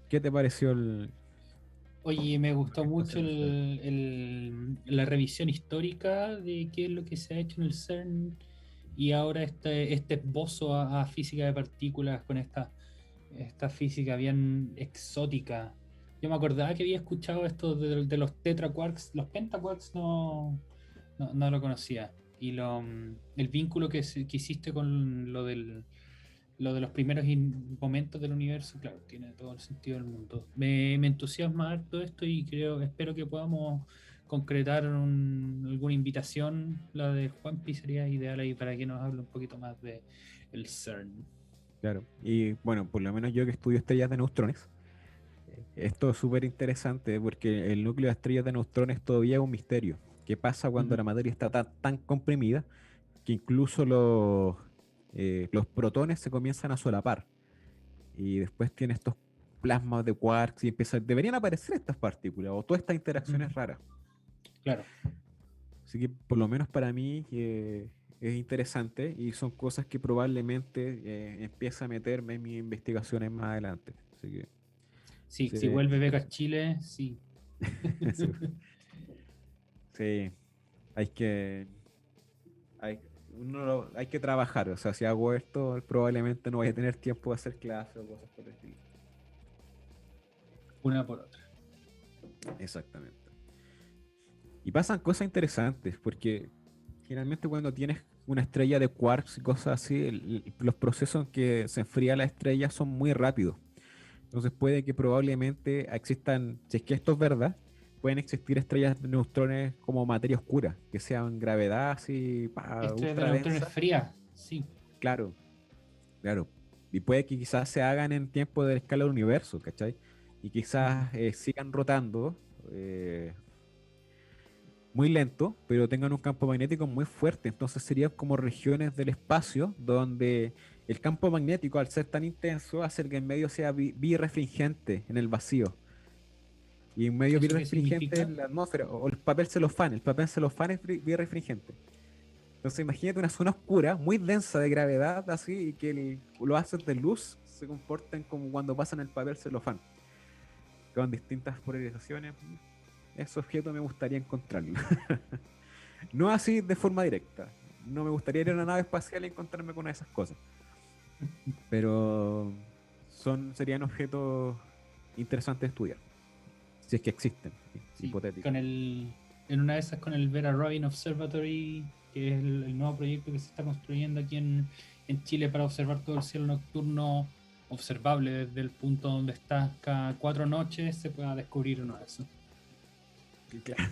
¿qué te pareció Oye, me lo gustó que está mucho haciendo usted? la revisión histórica de qué es lo que se ha hecho en el CERN y ahora este esbozo a física de partículas con esta física bien exótica. Yo me acordaba que había escuchado esto de los tetraquarks, los pentaquarks no lo conocía. Y el vínculo que hiciste con lo de los primeros momentos del universo, claro, tiene todo el sentido del mundo. Me entusiasma harto esto y espero que podamos concretar alguna invitación. La de Juanpi sería ideal ahí para que nos hable un poquito más de el CERN. Claro. Y bueno, por lo menos yo que estudio estrellas de neutrones, esto es súper interesante porque el núcleo de estrellas de neutrones todavía es un misterio. ¿Qué pasa cuando Ujú. la materia está tan comprimida que incluso los protones se comienzan a solapar? Y después tiene estos plasmas de quarks y deberían aparecer estas partículas o todas estas Ujú. interacciones raras. Claro, Así que por lo menos para mí es interesante y son cosas que probablemente empiece a meterme en mis investigaciones más adelante. Así que sí, sí, si es vuelve Becas interesante. Chile, sí. Sí, sí, hay que, hay que trabajar. O sea, si hago esto, probablemente no voy a tener tiempo de hacer clases o cosas por el estilo. Una por otra. Exactamente. Y pasan cosas interesantes, porque generalmente cuando tienes una estrella de quarks y cosas así, los procesos en que se enfría la estrella son muy rápidos. Entonces puede que probablemente existan, si es que esto es verdad, pueden existir estrellas de neutrones como materia oscura, que sean gravedad así, Estrellas de ultra neutrones densa. frías, sí. Claro, claro. Y puede que quizás se hagan en tiempo de la escala del universo, ¿cachai? Y Ujú. quizás sigan rotando eh, muy lento, pero tengan un campo magnético muy fuerte. Entonces serían como regiones del espacio donde el campo magnético, al ser tan intenso, hace que en medio sea birrefringente en el vacío. Y en medio ¿Eso qué birrefringente significa? en la atmósfera, o el papel celofán. El papel celofán es birrefringente. Entonces imagínate una zona oscura, muy densa de gravedad, así, y que los haces de luz se comporten como cuando pasan el papel celofán, con distintas polarizaciones. Ese objeto me gustaría encontrarlo. No así de forma directa. No me gustaría ir a una nave espacial y encontrarme con una de esas cosas. Pero serían objetos interesantes de estudiar. Si es que existen, Sí, hipotéticos. en una de esas con el Vera Rubin Observatory, que es el nuevo proyecto que se está construyendo aquí en Chile para observar todo el cielo nocturno observable desde el punto donde está cada 4 noches, se pueda descubrir uno de esos. Y claro,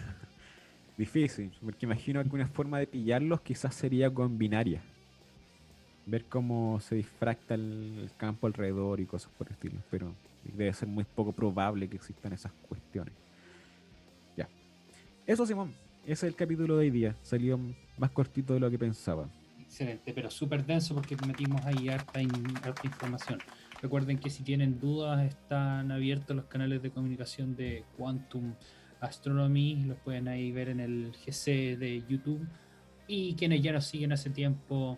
difícil, porque imagino que una forma de pillarlos quizás sería con binaria. Ver cómo se difracta el campo alrededor y cosas por el estilo. Pero debe ser muy poco probable que existan esas cuestiones. Ya. Eso, Simón. Ese es el capítulo de hoy día. Salió más cortito de lo que pensaba. Excelente, pero súper denso porque metimos ahí harta información. Recuerden que si tienen dudas, están abiertos los canales de comunicación de Quantum Astronomy, los pueden ahí ver en el GC de YouTube. Y quienes ya nos siguen hace tiempo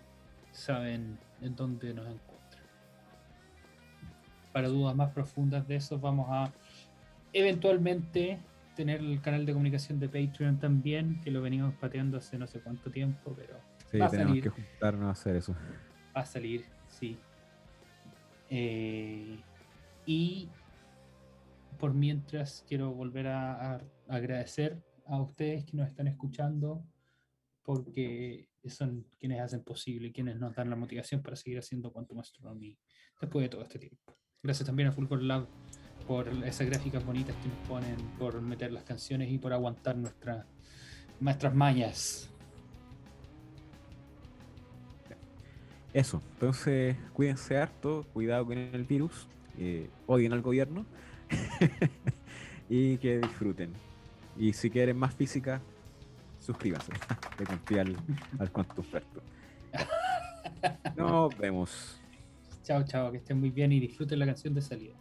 saben en dónde nos encuentran. Para dudas más profundas de eso, vamos a eventualmente tener el canal de comunicación de Patreon también, que lo venimos pateando hace no sé cuánto tiempo, pero Sí, va a tenemos salir, que juntarnos a hacer eso. va a salir, sí. Y por mientras quiero volver a agradecer a ustedes que nos están escuchando, porque son quienes hacen posible, quienes nos dan la motivación para seguir haciendo Quantum Astronomy después de todo este tiempo. Gracias también a Fulgor Lab por esas gráficas bonitas que nos ponen, por meter las canciones y por aguantar nuestras mañas. Eso, entonces cuídense harto, cuidado con el virus, odien al gobierno y que disfruten. Y si quieren más física, suscríbanse. Le conté al Quantum Experto. Nos vemos. Chao, chao, que estén muy bien y disfruten la canción de salida.